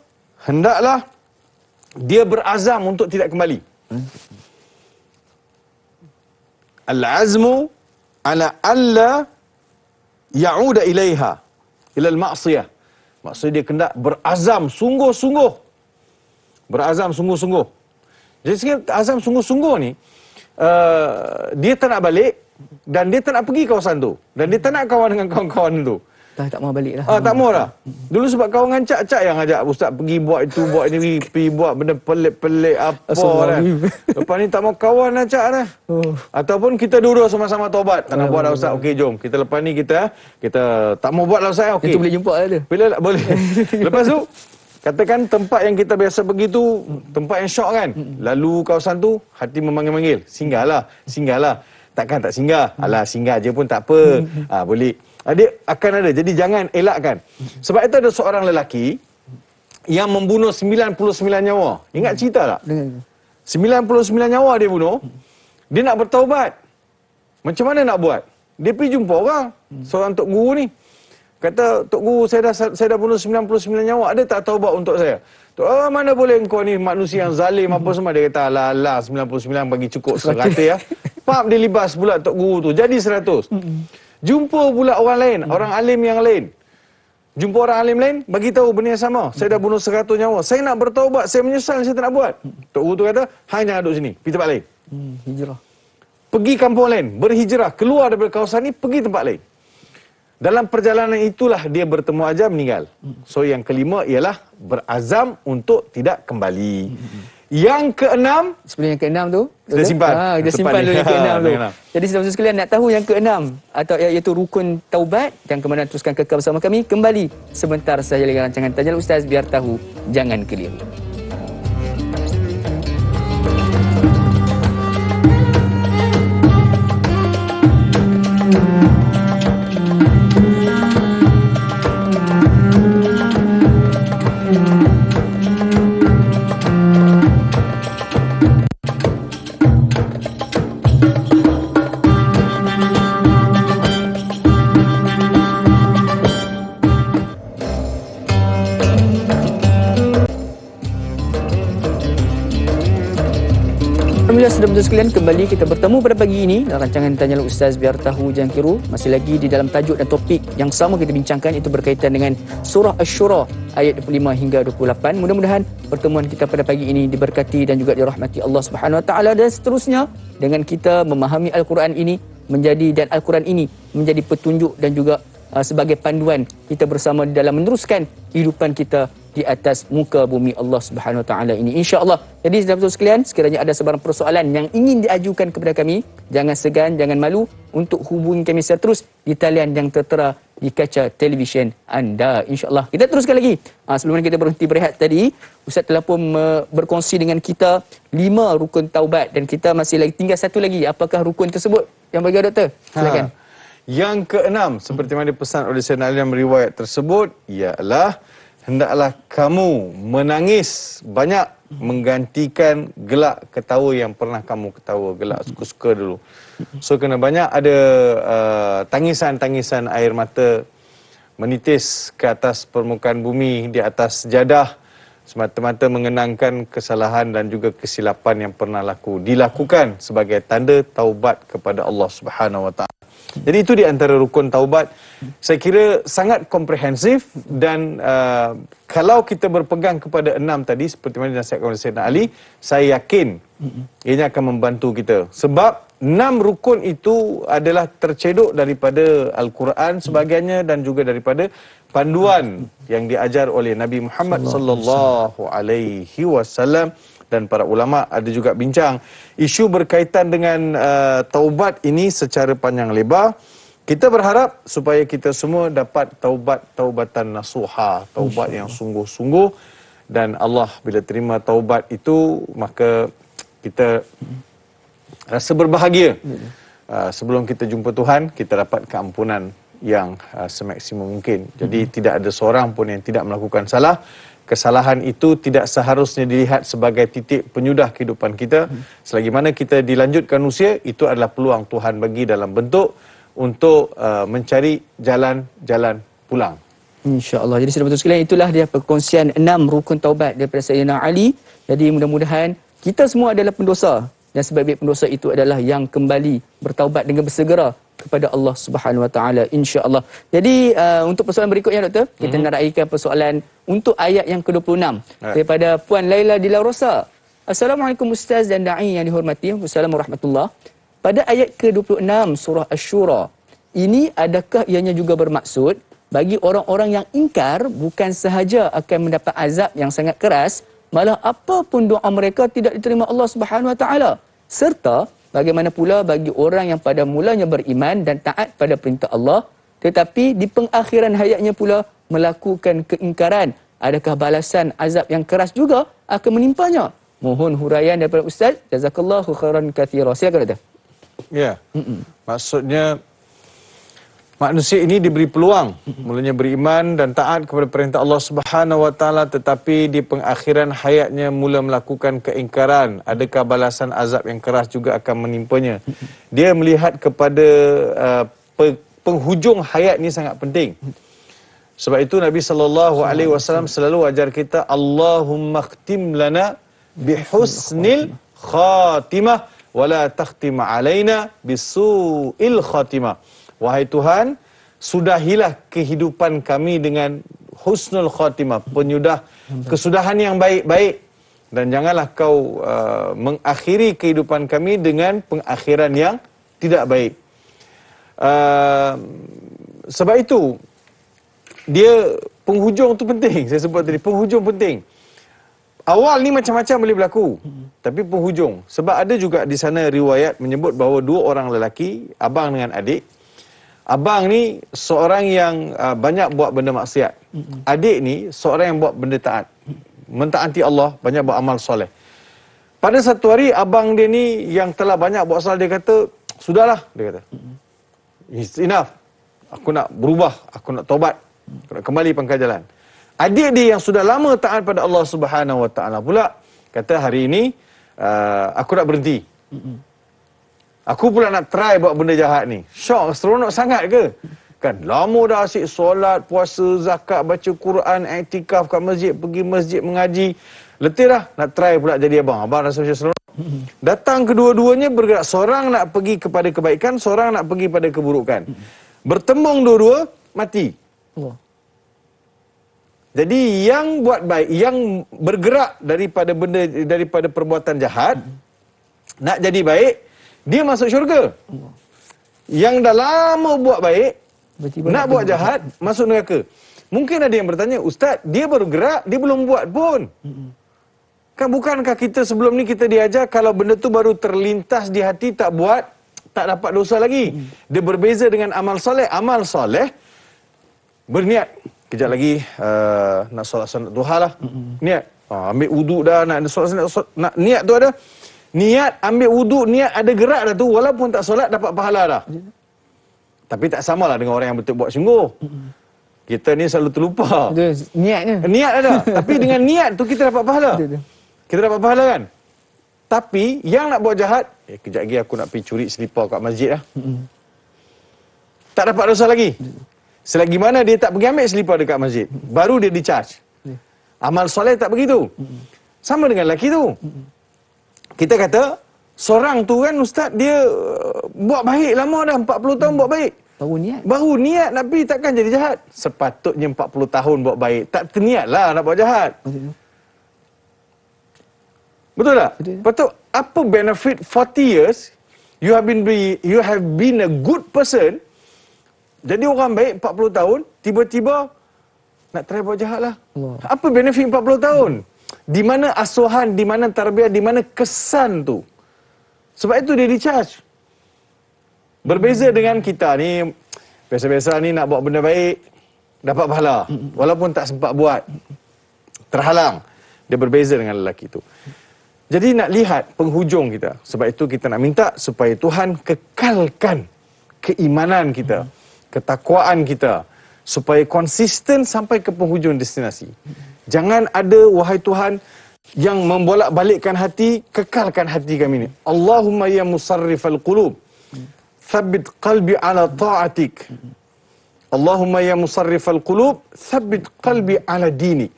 S2: hendaklah dia berazam untuk tidak kembali. Al-azmu ala alla ya'uda ilaiha ilal ma'siyah. Maksudnya dia kena berazam sungguh-sungguh berazam sungguh-sungguh. Jadi sekarang azam sungguh-sungguh ni, dia tak nak balik dan dia tak nak pergi kawasan tu. Dan dia tak nak kawan dengan kawan-kawan tu.
S1: Tak mau balik lah.
S2: Tak mau dah. Dulu sebab kawan dengan Cak yang ajak ustaz pergi buat itu, buat ini, pergi buat benda pelik-pelik apa kan. Lepas ni tak mau kawan lah Cak dah. Ataupun kita dua sama-sama taubat. Tak nak buat dah ustaz. Okey jom. Kita lepas ni kita tak mau buat lah ustaz. Okey.
S1: Itu boleh jumpa lah tu.
S2: Bila tak boleh. Lepas tu katakan tempat yang kita biasa pergi tu tempat yang syok kan. Lalu kawasan tu hati memanggil-manggil. Singgahlah. Takkan tak singgah. Alah singgah je pun tak apa. Boleh. Dia akan ada. Jadi jangan elakkan. Sebab itu ada seorang lelaki yang membunuh 99 nyawa. Ingat cerita tak? 99 nyawa dia bunuh. Dia nak bertaubat. Macam mana nak buat? Dia pergi jumpa orang. Seorang tok guru ni. Kata, Tok Guru, saya dah bunuh 99 nyawa. Ada tak taubat untuk saya? Mana boleh engkau ni manusia yang zalim apa semua. Dia kata, alah 99 bagi cukup 100 ya. Pap dia libas pula Tok Guru tu. Jadi 100. Jumpa pula orang lain, orang alim yang lain. Jumpa orang alim lain, bagi tahu benda yang sama. Saya dah bunuh 100 nyawa. Saya nak bertaubat, saya menyesal, saya tak nak buat. Tok Guru tu kata, hanya duduk sini, pergi tempat lain.
S1: Hijrah.
S2: Pergi kampung lain, berhijrah, keluar daripada kawasan ni, pergi tempat lain. Dalam perjalanan itulah dia bertemu ajal meninggal. So yang kelima ialah berazam untuk tidak kembali. Yang keenam,
S1: sebelum yang keenam tu
S2: kita simpan.
S1: Kita simpan dulu yang keenam tu. Jadi saudara sekalian nak tahu yang keenam atau iaitu rukun taubat, jangan ke mana, teruskan kekal bersama kami. Kembali sebentar saja lagi rancangan Tanya Ustaz, biar tahu jangan keliru. Alhamdulillah saudara-saudara sekalian, kembali kita bertemu pada pagi ini dalam rancangan Tanyalah Ustaz, biar tahu jangan keliru. Masih lagi di dalam tajuk dan topik yang sama kita bincangkan, itu berkaitan dengan surah Asy-Syura ayat 25 hingga 28. Mudah-mudahan pertemuan kita pada pagi ini diberkati dan juga dirahmati Allah Subhanahu Wa Taala, dan seterusnya dengan kita memahami Al-Quran ini dan Al-Quran ini menjadi petunjuk dan juga sebagai panduan kita bersama dalam meneruskan kehidupan kita di atas muka bumi Allah Subhanahu Wa Taala ini, insya-Allah. Jadi saudara sekalian, sekiranya ada sebarang persoalan yang ingin diajukan kepada kami, jangan segan, jangan malu untuk hubungi kami secara terus di talian yang tertera di kaca televisyen anda, insya-Allah. Kita teruskan lagi. Sebelum kita berhenti berehat tadi, Ustaz telah pun berkongsi dengan kita 5 rukun taubat, dan kita masih lagi tinggal satu lagi. Apakah rukun tersebut yang bagi doktor? Silakan.
S2: Yang keenam, seperti mana dipesan oleh Sayyidina Ali dalam riwayat tersebut, ialah hendaklah kamu menangis banyak menggantikan gelak ketawa yang pernah kamu ketawa, gelak suka-suka dulu. So kena banyak ada tangisan-tangisan air mata menitis ke atas permukaan bumi, di atas sejadah, semata-mata mengenangkan kesalahan dan juga kesilapan yang pernah dilakukan sebagai tanda taubat kepada Allah Subhanahu Wa Taala. Jadi itu di antara rukun taubat. Saya kira sangat komprehensif, dan kalau kita berpegang kepada 6 tadi seperti mana dinasihatkan oleh Sayyidina Ali, saya yakin ianya akan membantu kita. Sebab 6 rukun itu adalah tercedok daripada Al-Quran sebahagiannya, dan juga daripada panduan yang diajar oleh Nabi Muhammad sallallahu alaihi wasallam. Dan para ulama ada juga bincang isu berkaitan dengan taubat ini secara panjang lebar. Kita berharap supaya kita semua dapat taubatan nasuha, taubat yang sungguh-sungguh, dan Allah bila terima taubat itu, maka kita rasa berbahagia. Sebelum kita jumpa Tuhan, kita dapat keampunan yang semaksimum mungkin. Jadi tidak ada seorang pun yang tidak melakukan salah. Kesalahan itu tidak seharusnya dilihat sebagai titik penyudah kehidupan kita. Selagi mana kita dilanjutkan usia, itu adalah peluang Tuhan bagi dalam bentuk untuk mencari jalan-jalan pulang.
S1: InsyaAllah. Jadi saudara sekalian, itulah dia perkongsian 6 rukun taubat daripada Sayyidina Ali. Jadi mudah-mudahan kita semua adalah pendosa, dan sebaik-baik pendosa itu adalah yang kembali bertaubat dengan bersegera kepada Allah Subhanahu Wa Taala, insya-Allah. Jadi untuk persoalan berikutnya doktor, kita nak raikan persoalan untuk ayat yang ke-26 daripada Puan Laila di Laurosa. Assalamualaikum Ustaz dan dai yang dihormati. Wassalamualaikum warahmatullahi. Pada ayat ke-26 surah Asy-Syura, ini adakah ianya juga bermaksud bagi orang-orang yang ingkar bukan sahaja akan mendapat azab yang sangat keras, malah apa pun doa mereka tidak diterima Allah Subhanahu Wa Taala? Serta bagaimana pula bagi orang yang pada mulanya beriman dan taat pada perintah Allah, tetapi di pengakhiran hayatnya pula melakukan keingkaran, adakah balasan azab yang keras juga akan menimpanya? Mohon huraian daripada Ustaz. Jazakallahu khairan katsira. Silakan doktor.
S2: Ya. Maksudnya manusia ini diberi peluang mulanya beriman dan taat kepada perintah Allah Subhanahu Wa Taala, tetapi di pengakhiran hayatnya mula melakukan keingkaran, adakah balasan azab yang keras juga akan menimpanya? Dia melihat kepada penghujung hayat ni sangat penting. Sebab itu Nabi sallallahu alaihi wasallam selalu ajar kita, Allahumma khtim lana bihusnil khatimah wala takhtim alaina bisu'il khatimah. Wahai Tuhan, sudahilah kehidupan kami dengan husnul khatimah, kesudahan yang baik-baik, dan janganlah kau mengakhiri kehidupan kami dengan pengakhiran yang tidak baik. Sebab itu dia penghujung tu penting. Saya sebut tadi penghujung penting. Awal ni macam-macam boleh berlaku, tapi penghujung. Sebab ada juga di sana riwayat menyebut bahawa dua orang lelaki, abang dengan adik. Abang ni seorang yang banyak buat benda maksiat. Adik ni seorang yang buat benda taat, mentaati Allah, banyak buat amal soleh. Pada satu hari abang dia ni yang telah banyak buat salah, dia kata, sudahlah, dia kata, it's enough, aku nak berubah, aku nak tobat, aku nak kembali pangkal jalan. Adik dia yang sudah lama taat pada Allah Subhanahu Wa Taala pula kata, hari ini aku nak berhenti. Aku pula nak try buat benda jahat ni. Syok, seronok sangat ke? Kan lama dah asyik solat, puasa, zakat, baca Quran, iktikaf kat masjid, pergi masjid mengaji. Letih dah, nak try pula jadi abang. Abang rasa macam seronok. Datang kedua-duanya bergerak. Seorang nak pergi kepada kebaikan, seorang nak pergi pada keburukan. Bertembung dua-dua, mati.
S1: Allah.
S2: Jadi yang buat baik, yang bergerak daripada perbuatan jahat, nak jadi baik, dia masuk syurga. Yang dah lama buat baik, nak buat jahat, masuk neraka. Mungkin ada yang bertanya, Ustaz, dia baru gerak, dia belum buat pun. Kan bukankah kita sebelum ni kita diajar kalau benda tu baru terlintas di hati, tak buat, tak dapat dosa lagi. Dia berbeza dengan amal soleh. Amal soleh, berniat, kejap lagi nak solat sunat duha lah. Niat. Ambil wuduk dah, nak solat sunat, nak niat tu ada. Niat, ambil wuduk, niat ada gerak dah tu. Walaupun tak solat, dapat pahala dah. Tapi tak samalah dengan orang yang betul buat sungguh. Kita ni selalu terlupa.
S1: Niatnya.
S2: Niat ada. Tapi dengan niat tu kita dapat pahala. Kita dapat pahala kan? Tapi yang nak buat jahat, kejap lagi aku nak pergi curi selipar kat masjid lah. Tak dapat dosa lagi. Selagi mana dia tak pergi ambil selipar dekat masjid, baru dia di-charge. Amal soleh tak begitu. Sama dengan lelaki tu. Kita kata, seorang tu kan Ustaz, dia buat baik lama dah, 40 tahun buat baik. Baru niat nak pergi, takkan jadi jahat. Sepatutnya 40 tahun buat baik, tak terniat lah nak buat jahat. Betul tak? Patut apa benefit 40 years you have been a good person, jadi orang baik 40 tahun, tiba-tiba nak try buat jahat lah. Apa benefit 40 tahun? Di mana asuhan, di mana tarbiyah, di mana kesan tu? Sebab itu dia di-charge. Berbeza dengan kita ni, biasa-biasa ni nak buat benda baik, dapat pahala. Walaupun tak sempat buat, terhalang. Dia berbeza dengan lelaki tu. Jadi nak lihat penghujung kita. Sebab itu kita nak minta supaya Tuhan kekalkan keimanan kita, ketakwaan kita, supaya konsisten sampai ke penghujung destinasi. Jangan ada, wahai Tuhan, yang membolak-balikkan hati, kekalkan hati kami ni. Allahumma ya musarrifal qulub, thabbit qalbi ala ta'atik. Allahumma ya musarrifal qulub, thabbit qalbi ala dini.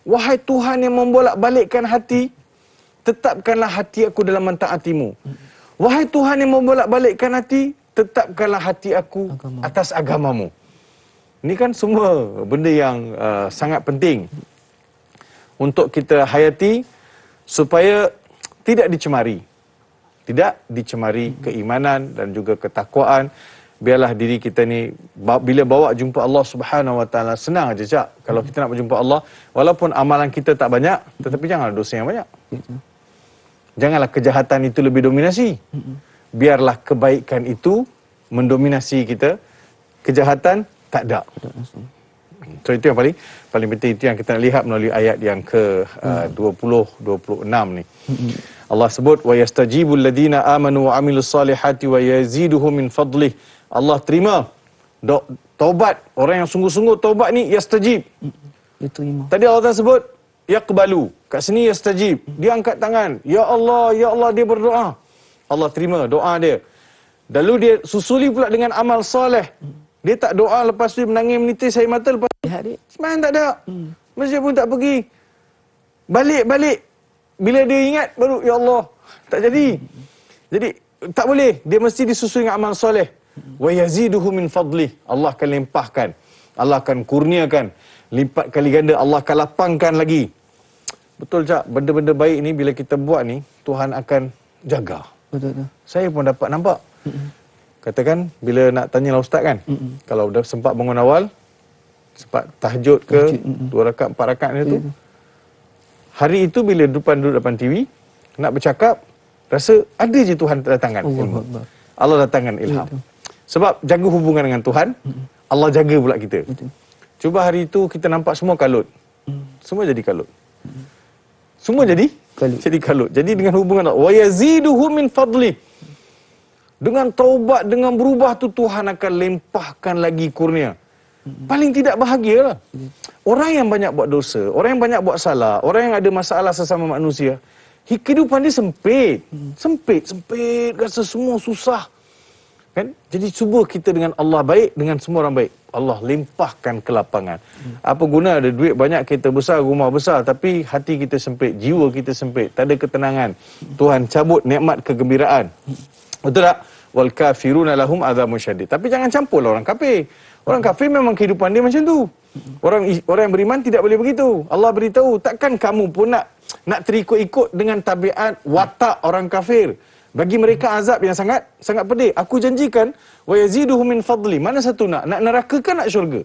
S2: Wahai Tuhan yang membolak-balikkan hati, tetapkanlah hati aku dalam mentaatimu. Wahai Tuhan yang membolak-balikkan hati, tetapkanlah hati aku atas agamamu. Ini kan semua benda yang sangat penting untuk kita hayati supaya tidak dicemari. Tidak dicemari keimanan dan juga ketakwaan. Biarlah diri kita ni bila bawa jumpa Allah Subhanahu Wa Taala senang aja, Cak. Kalau kita nak berjumpa Allah, walaupun amalan kita tak banyak, tetapi janganlah dosa yang banyak. Janganlah kejahatan itu lebih dominasi. Biarlah kebaikan itu mendominasi kita. Kejahatan tak ada. So itu yang paling penting, itu yang kita nak lihat melalui ayat yang ke 20-26 ni. Allah sebut wa yastajibul ladina amanu wa amilus solihati wa yaziduhum min fadlih. Allah terima taubat orang yang sungguh-sungguh taubat ni, yastajib.
S1: Dia terima.
S2: Tadi Allah Ta'ala sebut yaqbalu. Kat sini yastajib. Dia angkat tangan. Ya Allah, dia berdoa. Allah terima doa dia. Lalu dia susuli pula dengan amal soleh. Dia tak doa lepas tu menangis menitis air mata lepas tu. Semayang tak ada. Masjid pun tak pergi. Balik. Bila dia ingat baru ya Allah. Tak jadi. Jadi tak boleh. Dia mesti disusuli dengan amal soleh. Wa yaziduhu min fadlih. Allah akan limpahkan. Allah akan kurniakan. Lipat kali ganda. Allah akan lapangkan lagi. Betul tak? Benda-benda baik ni bila kita buat ni, Tuhan akan jaga.
S1: Betul.
S2: Saya pun dapat nampak. Katakan bila nak tanyalah ustaz kan, kalau dah sempat bangun awal, sempat tahajud ke, 2 rakaat 4 rakaat tu, hari itu bila duduk depan TV nak bercakap, rasa ada je Tuhan datangkan ilmu. Allah datangkan ilham. Sebab jaga hubungan dengan Tuhan, Allah jaga pula kita. Cuba hari itu kita nampak semua kalut. Semua jadi kalut. Semua jadi kalut. Jadi dengan hubungan Allah, wa yaziduhu min fadli. Dengan taubat, dengan berubah tu Tuhan akan limpahkan lagi kurnia. Paling tidak bahagialah. Orang yang banyak buat dosa, orang yang banyak buat salah, orang yang ada masalah sesama manusia, kehidupan dia sempit. Sempit, rasa semua susah. Kan? Jadi cuba kita dengan Allah baik, dengan semua orang baik. Allah limpahkan kelapangan. Apa guna ada duit banyak, kereta besar, rumah besar, tapi hati kita sempit, jiwa kita sempit, tak ada ketenangan. Tuhan cabut nikmat kegembiraan. Betul tak? Wal kafiruna lahum adzamun syadid. Tapi jangan campurlah orang kafir. Orang kafir memang kehidupan dia macam tu. Orang yang beriman tidak boleh begitu. Allah beritahu, takkan kamu pun nak terikut-ikut dengan tabiat watak orang kafir. Bagi mereka azab yang sangat pedih. Aku janjikan wa yaziduhum min fadli. Mana satu nak neraka ke nak syurga?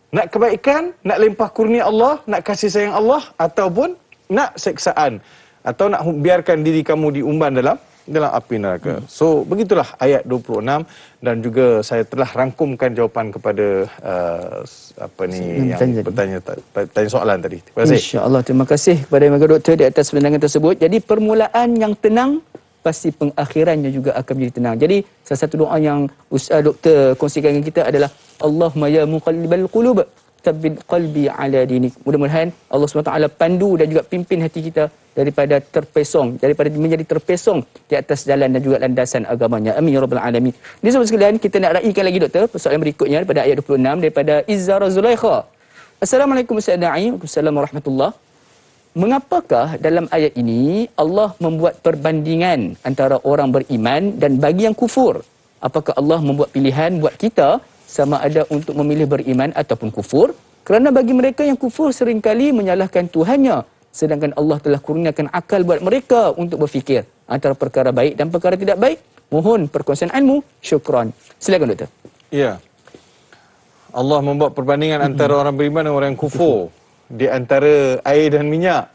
S2: Nak kebaikan, nak limpah kurnia Allah, nak kasih sayang Allah, ataupun nak seksaan, atau nak biarkan diri kamu diumban dalam api neraka. So begitulah ayat 26, dan juga saya telah rangkumkan jawapan kepada yang bertanya soalan tadi. Terima kasih.
S1: Insya-Allah, terima kasih kepada Mega Doktor di atas pandangan tersebut. Jadi permulaan yang tenang, pasti pengakhirannya juga akan menjadi tenang. Jadi salah satu doa yang Ustaz Doktor kongsikan dengan kita adalah Allahumma ya muqallibal qulub tsabbit qalbi ala dinik. Mudah-mudahan Allah SWT pandu dan juga pimpin hati kita daripada menjadi terpesong di atas jalan dan juga landasan agamanya. Amin ya rabbal alamin. Ini sahabat sekalian, kita nak raikan lagi Doktor persoalan berikutnya daripada ayat 26 daripada Izzara Zulaikha. Assalamualaikum Ustaz Da'i. Waalaikumsalam warahmatullahi. Mengapakah dalam ayat ini Allah membuat perbandingan antara orang beriman dan bagi yang kufur? Apakah Allah membuat pilihan buat kita sama ada untuk memilih beriman ataupun kufur? Kerana bagi mereka yang kufur seringkali menyalahkan Tuhannya, sedangkan Allah telah kurniakan akal buat mereka untuk berfikir antara perkara baik dan perkara tidak baik. Mohon perkongsian ilmu. Syukran. Silakan Doktor.
S2: Ya. Allah membuat perbandingan antara orang beriman dan orang yang kufur. Di antara air dan minyak,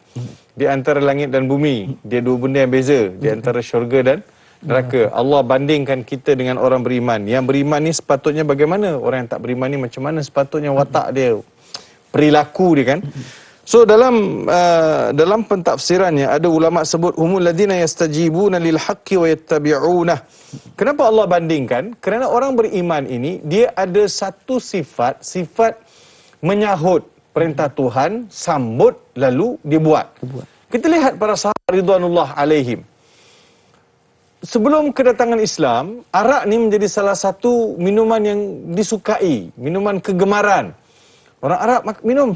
S2: di antara langit dan bumi. Dia dua benda yang beza. Di antara syurga dan neraka. Allah bandingkan kita dengan orang beriman. Yang beriman ni sepatutnya bagaimana? Orang yang tak beriman ni macam mana sepatutnya watak dia, perilaku dia kan? So dalam pentafsirannya ada ulama sebut humul ladina yastajibuna lil haqqi wa yattabi'unah. Kenapa Allah bandingkan? Kerana orang beriman ini dia ada satu sifat menyahut perintah Tuhan, sambut lalu dia buat. Kita lihat para sahabat ridwanullah alaihim. Sebelum kedatangan Islam, arak ni menjadi salah satu minuman yang disukai, minuman kegemaran. Orang Arab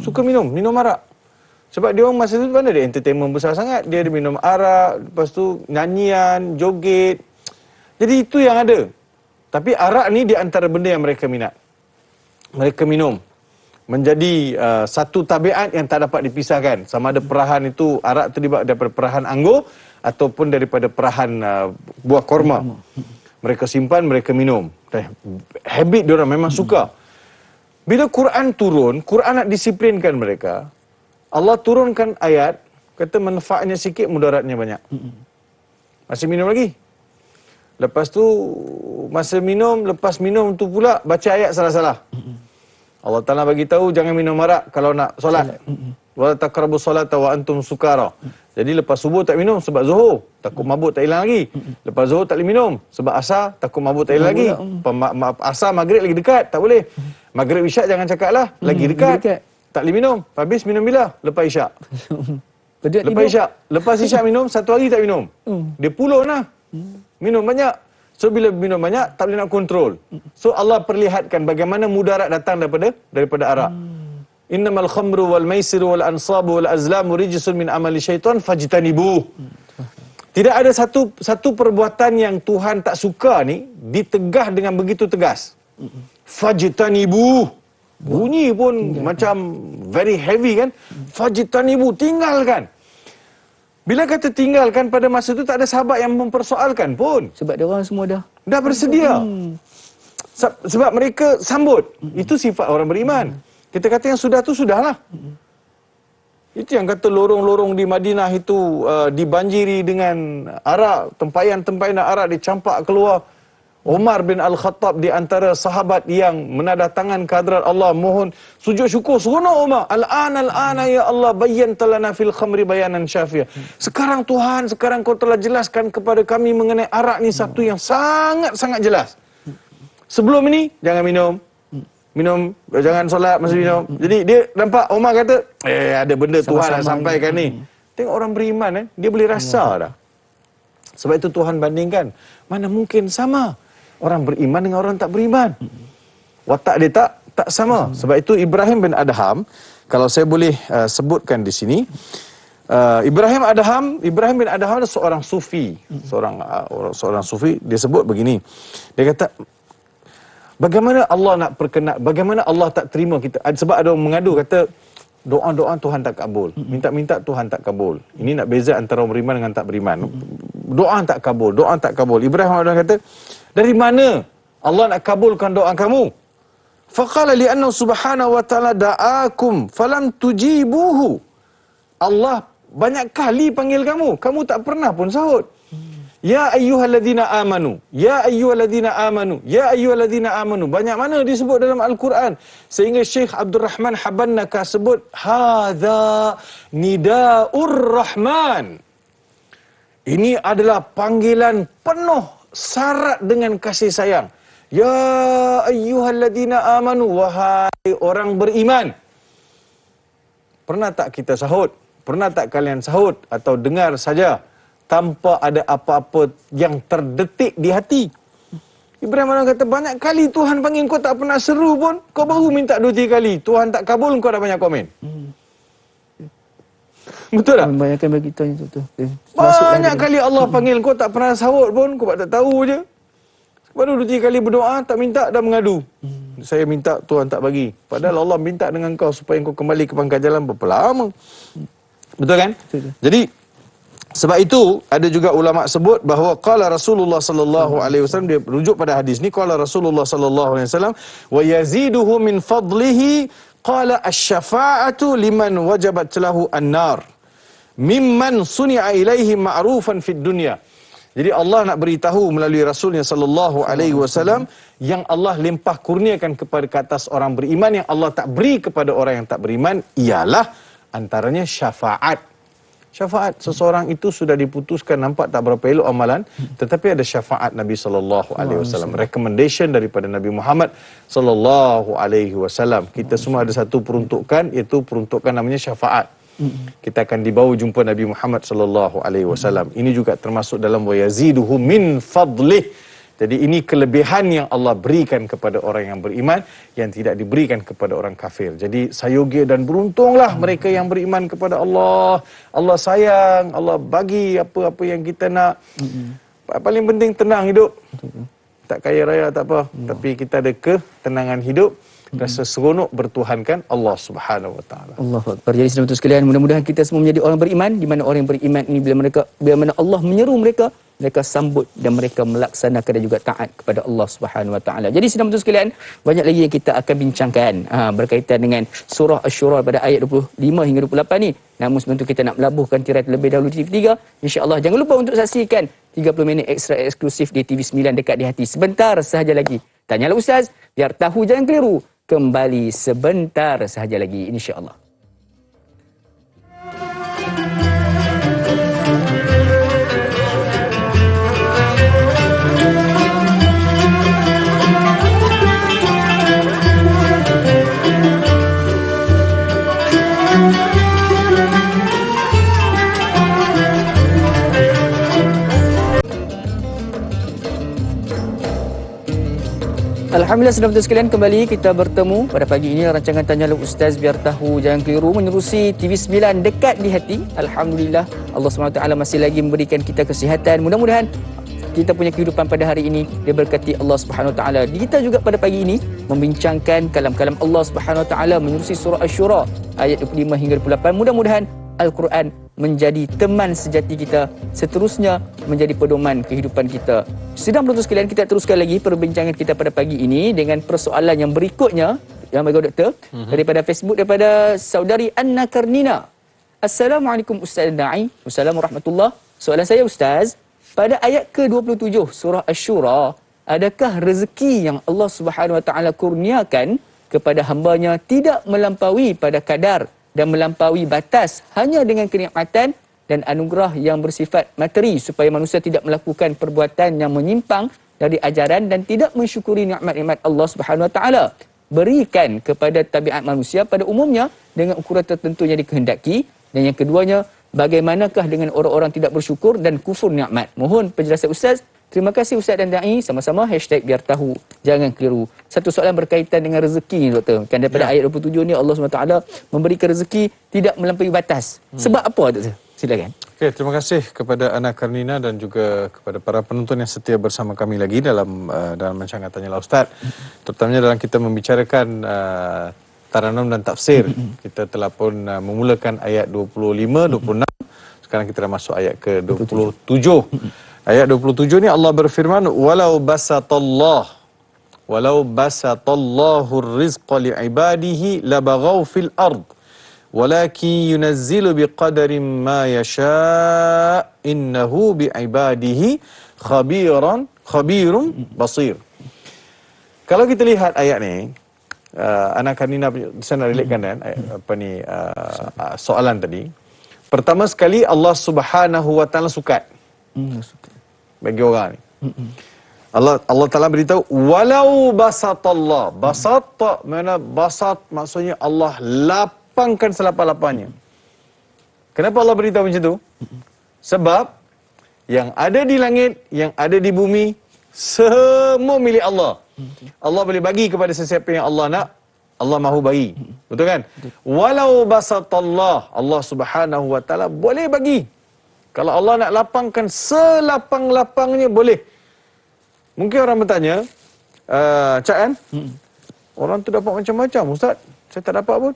S2: suka minum arak. Sebab dia orang masa tu mana ada entertainment besar sangat. Dia ada minum arak, lepas tu nyanyian, joget. Jadi itu yang ada. Tapi arak ni di antara benda yang mereka minat. Mereka minum. Menjadi satu tabiat yang tak dapat dipisahkan. Sama ada perahan itu, arak itu dibuat daripada perahan anggur ataupun daripada perahan buah korma. Mereka simpan, mereka minum. Habit diorang memang suka. Bila Quran turun, Quran nak disiplinkan mereka. Allah turunkan ayat, kata manfaatnya sikit, mudaratnya banyak. Masih minum lagi. Lepas tu, masa minum, lepas minum tu pula, baca ayat salah-salah. Allah Ta'ala bagi tahu jangan minum arak kalau nak solat. Wala taqrabu solata wa antum sukara. Jadi lepas subuh tak minum sebab zuhur, takut mabuk tak hilang lagi. Lepas zuhur tak boleh minum sebab asar, takut mabuk tak hilang lagi. Asar maghrib lagi dekat, tak boleh. Maghrib isyak jangan cakap lah, lagi dekat. Tak boleh minum. Habis minum bila? Lepas isyak. Lepas isyak. Lepas isyak minum, satu hari tak minum. Dia pulun lah. Minum banyak. So bila minum banyak, tak boleh nak kontrol. So Allah perlihatkan bagaimana mudarat datang daripada arak. Innamal khamru wal maisiru wal ansabu wal azlamu rijsun min amali syaitan fajtanibuh. Tidak ada satu perbuatan yang Tuhan tak suka ni ditegah dengan begitu tegas. Fajtanibuh. Bunyi pun macam very heavy kan. Fajtanibuh, tinggalkan. Bila kata tinggalkan, pada masa itu tak ada sahabat yang mempersoalkan pun.
S1: Sebab dia orang semua
S2: dah bersedia. Sebab mereka sambut. Itu sifat orang beriman. Kita kata yang sudah tu sudahlah. Itu yang kata lorong-lorong di Madinah itu dibanjiri dengan arak, tempayan-tempayan arak dicampak keluar. Umar bin Al-Khattab di antara sahabat yang menadah tangan ke hadrat Allah, mohon sujud syukur. Seronok Umar. Al-ana ya Allah bayyanta lana fil khamri bayanan syafiyah. Sekarang Tuhan, sekarang kau telah jelaskan kepada kami mengenai arak ni satu yang sangat-sangat jelas. Sebelum ini jangan minum, jangan solat masa minum. Jadi dia nampak Umar kata, ada benda Tuhan nak sampaikan ni. Tengok orang beriman dia boleh rasa dah. Sebab itu Tuhan bandingkan, mana mungkin sama orang beriman dengan orang tak beriman. Watak dia tak sama. Sebab itu Ibrahim bin Adham, kalau saya boleh sebutkan di sini, Ibrahim bin Adham adalah seorang sufi. Seorang sufi, dia sebut begini. Dia kata, bagaimana Allah nak bagaimana Allah tak terima kita? Sebab ada orang mengadu kata doa-doa Tuhan tak kabul. Minta-minta Tuhan tak kabul. Ini nak beza antara orang beriman dengan tak beriman. Doa tak kabul. Ibrahim kata, dari mana Allah nak kabulkan doa kamu? Faqala li'anna subhanahu wa ta'ala da'akum falam tujibuhu. Allah banyak kali panggil kamu tak pernah pun sahut. Ya ayyuhalladzina amanu. Ya ayyuhalladzina amanu. Ya ayyuhalladzina amanu. Banyak mana disebut dalam Al-Quran. Sehingga Syekh Abdul Rahman Habannaka sebut, hadza nida'ur rahman. Ini adalah panggilan penuh syarat dengan kasih sayang. Ya ayyuhalladzina amanu. Wahai orang beriman. Pernah tak kita sahut? Pernah tak kalian sahut atau dengar saja tanpa ada apa-apa yang terdetik di hati? Ibrahim kata, banyak kali Tuhan panggil kau tak pernah seru pun. Kau baru minta 2-3 kali. Tuhan tak kabul, kau dah banyak komen. Betul tak?
S1: Membayangkan bagi tanya tu.
S2: Banyak kali Allah panggil kau tak pernah sahut pun. Kau tak tahu je. Baru 2-3 kali berdoa, tak minta, dah mengadu. Saya minta, Tuhan tak bagi. Padahal Allah minta dengan kau supaya kau kembali ke pangkat jalan berapa lama. Betul kan? Betul. Jadi, sebab itu ada juga ulama sebut bahawa qala Rasulullah sallallahu alaihi wasallam, dia rujuk pada hadis ni, qala Rasulullah sallallahu alaihi wasallam wa yaziduhu min fadlihi qala asy-syafa'atu liman wajabat lahu an-nar mimman suni'a ilaihi ma'rufan fid dunya. Jadi Allah nak beritahu melalui Rasulnya sallallahu alaihi wasallam yang Allah limpah kurniakan kepada ke atas orang beriman, yang Allah tak beri kepada orang yang tak beriman, ialah antaranya syafaat. Syafaat, seseorang itu sudah diputuskan nampak tak berapa elok amalan, tetapi ada syafaat Nabi sallallahu alaihi wasallam, recommendation daripada Nabi Muhammad sallallahu alaihi wasallam. Kita semua ada satu peruntukan, iaitu peruntukan namanya syafaat. Kita akan dibawa jumpa Nabi Muhammad sallallahu alaihi wasallam. Ini juga termasuk dalam wa yaziduhu min fadlih. Jadi ini kelebihan yang Allah berikan kepada orang yang beriman, yang tidak diberikan kepada orang kafir. Jadi sayogia dan beruntunglah mereka yang beriman kepada Allah. Allah sayang, Allah bagi apa-apa yang kita nak. Paling penting tenang hidup. tak kaya raya tak apa, tapi kita ada ketenangan hidup, rasa seronok bertuhankan Allah Subhanahu Wa Taala.
S1: Allahu Akbar. Jadi saudara sekalian, mudah-mudahan kita semua menjadi orang beriman, di mana orang yang beriman ini bila mana Allah menyeru mereka sambut dan mereka melaksanakan dan juga taat kepada Allah Subhanahu Wa Taala. Jadi saudara sekalian, banyak lagi yang kita akan bincangkan berkaitan dengan surah Asy-Syura pada ayat 25 hingga 28 ni. Namun sebelum tu kita nak melabuhkan tirai terlebih dahulu di TV3. Insya-Allah jangan lupa untuk saksikan 30 minit ekstra eksklusif di TV9 dekat di hati. Sebentar sahaja lagi. Tanyalah Ustaz, biar tahu jangan keliru. Kembali sebentar sahaja lagi, insya-Allah. Alhamdulillah saudara sekalian, kembali kita bertemu pada pagi ini rancangan Tanyalah Ustaz biar tahu jangan keliru menerusi TV9 dekat di hati. Alhamdulillah Allah SWT masih lagi memberikan kita kesihatan. Mudah-mudahan kita punya kehidupan pada hari ini diberkati Allah SWT. Kita juga pada pagi ini membincangkan kalam-kalam Allah SWT menerusi surah Asy-Syura ayat 25 hingga 28. Mudah-mudahan Al-Quran menjadi teman sejati kita, seterusnya menjadi pedoman kehidupan kita. Sedang penonton sekalian, kita teruskan lagi perbincangan kita pada pagi ini dengan persoalan yang berikutnya yang bagi doktor daripada Facebook, daripada saudari Anna Karnina. Assalamualaikum Ustaz Da'i. Wassalamualaikum warahmatullahi. Soalan saya Ustaz, pada ayat ke-27 surah Asy-Syura, adakah rezeki yang Allah Subhanahu Wa Taala kurniakan kepada hamba-Nya tidak melampaui pada kadar dan melampaui batas hanya dengan kenikmatan dan anugerah yang bersifat materi, supaya manusia tidak melakukan perbuatan yang menyimpang dari ajaran dan tidak mensyukuri nikmat-nikmat Allah Subhanahu Wa Taala berikan kepada tabiat manusia pada umumnya dengan ukuran tertentu yang dikehendaki. Dan yang keduanya, bagaimanakah dengan orang-orang tidak bersyukur dan kufur nikmat? Mohon penjelasan Ustaz. Terima kasih Ustaz dan Da'i. Sama-sama hashtag biar tahu jangan keliru. Satu soalan berkaitan dengan rezeki ni doktor. Kan daripada ayat 27 ni Allah SWT memberikan rezeki tidak melampaui batas. Sebab apa doktor? Silakan.
S2: Okey, terima kasih kepada Ana Karnina dan juga kepada para penonton yang setia bersama kami lagi dalam rancangan Tanyalah Ustaz. Terutamanya dalam kita membicarakan Taranum dan tafsir. Kita telah pun memulakan ayat 25, 26. Sekarang kita dah masuk ayat ke-27. Ayat 27 ni Allah berfirman, walau basatallahu rizqa li'ibadihi labaghaw fil ard walakin yunazzilu biqadarin ma yasha' innahu bi'ibadihi khabirun basir. Kalau kita lihat ayat ni, Ana Karnina saya nak relatekan kan soalan tadi. Pertama sekali Allah Subhanahu Wa Taala sukat bagi orang ni. Allah Taala beritahu walau basatallah. Basat mana basat maksudnya Allah lapangkan selapang-lapangnya. Kenapa Allah beritahu macam tu? Sebab yang ada di langit, yang ada di bumi, semua milik Allah. Allah boleh bagi kepada sesiapa yang Allah nak. Allah mahu bagi. Betul kan? Walau basatallah, Allah Subhanahu Wa Taala boleh bagi. Kalau Allah nak lapangkan selapang-lapangnya, boleh. Mungkin orang bertanya, Cak kan? Orang tu dapat macam-macam, Ustaz. Saya tak dapat pun.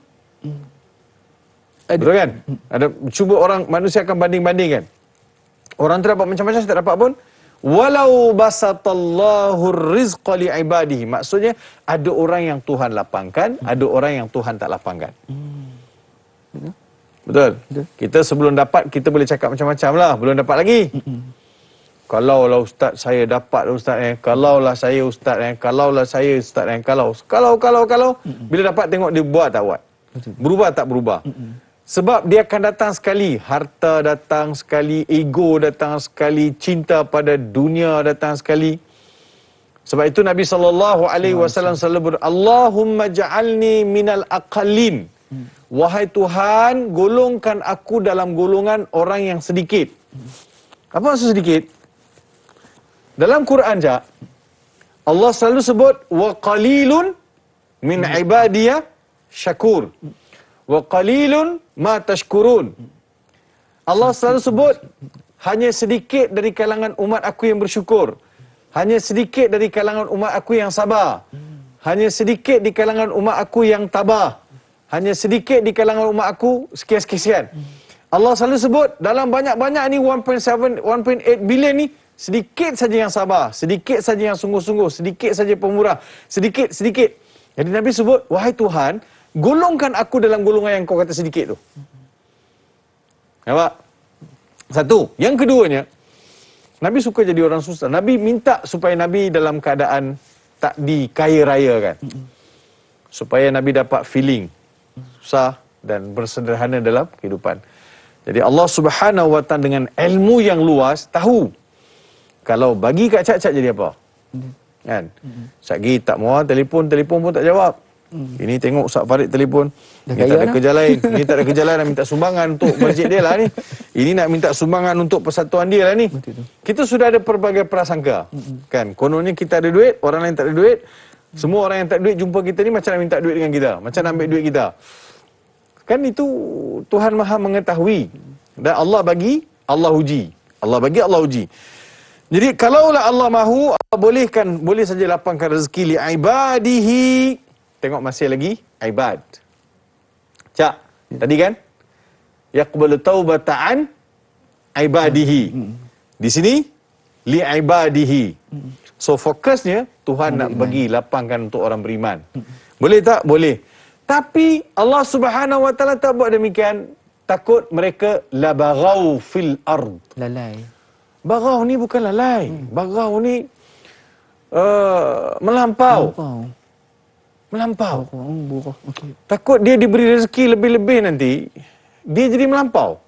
S2: Betul kan? Ada, cuba orang, manusia akan banding-bandingkan. Orang tu dapat macam-macam, saya tak dapat pun. Walau basatallahu rizqa li'ibadihi. Maksudnya, ada orang yang Tuhan lapangkan, ada orang yang Tuhan tak lapangkan. Betul? Kita sebelum dapat, kita boleh cakap macam-macam lah. Belum dapat lagi. Kalaulah Ustaz saya dapat Ustaz kalaulah saya Ustaz kalaulah saya Ustaz kalau. Bila dapat tengok dia buat tak buat. Berubah tak berubah. Sebab dia akan datang sekali. Harta datang sekali. Ego datang sekali. Cinta pada dunia datang sekali. Sebab itu Nabi SAW selalu berdoa, Allahumma ja'alni minal aqallin. Wahai Tuhan, golongkan aku dalam golongan orang yang sedikit. Apa maksud sedikit? Dalam Quran, Cak, Allah selalu sebut, wa qalilun min ibadiyah syakur. Wa qalilun ma tashkurun. Allah selalu sebut, hanya sedikit dari kalangan umat aku yang bersyukur. Hanya sedikit dari kalangan umat aku yang sabar. Hanya sedikit di kalangan umat aku yang tabah. Hanya sedikit di kalangan umat aku sekian-sekian. Allah selalu sebut dalam banyak-banyak ni 1.7, 1.8 bilion ni, sedikit saja yang sabar, sedikit saja yang sungguh-sungguh, sedikit saja pemurah, sedikit. Jadi Nabi sebut, wahai Tuhan, golongkan aku dalam golongan yang kau kata sedikit tu. Nampak? Satu. Yang keduanya, Nabi suka jadi orang susah. Nabi minta supaya Nabi dalam keadaan tak dikaya raya kan. Supaya Nabi dapat feeling susah dan bersederhana dalam kehidupan. Jadi Allah Subhanahu Wa Taala dengan ilmu yang luas tahu kalau bagi kat Cat jadi apa. Kan? Satgi tak mau telefon pun tak jawab. Ini tengok Ustaz Farid telefon. Ini tak ada kerja lain. Ini tak ada kerja lain nak minta sumbangan untuk masjid dia lah ni. Ini nak minta sumbangan untuk persatuan dia lah ni. Kita sudah ada pelbagai prasangka. Kan? Kononnya kita ada duit, orang lain tak ada duit. Semua orang yang tak ada duit jumpa kita ni macam nak minta duit dengan kita. Macam nak ambil duit kita. Kan itu Tuhan Maha mengetahui. Dan Allah bagi, Allah uji. Allah bagi, Allah uji. Jadi kalaulah Allah mahu, Allah boleh saja lapangkan rezeki li ibadihi. Tengok masih lagi ibad. Cak, tadi kan? Yaqbalu taubata'an ibadihi. Di sini li ibadihi. So fokusnya Tuhan nak bagi lapangkan untuk orang beriman. Boleh tak? Boleh. Tapi Allah Subhanahu Wa Taala tak buat demikian, takut mereka labaghaw fil ard.
S1: Lalai.
S2: Baghaw ni bukan lalai. Baghaw ni melampau.
S1: Okay.
S2: Takut dia diberi rezeki lebih-lebih nanti, dia jadi melampau.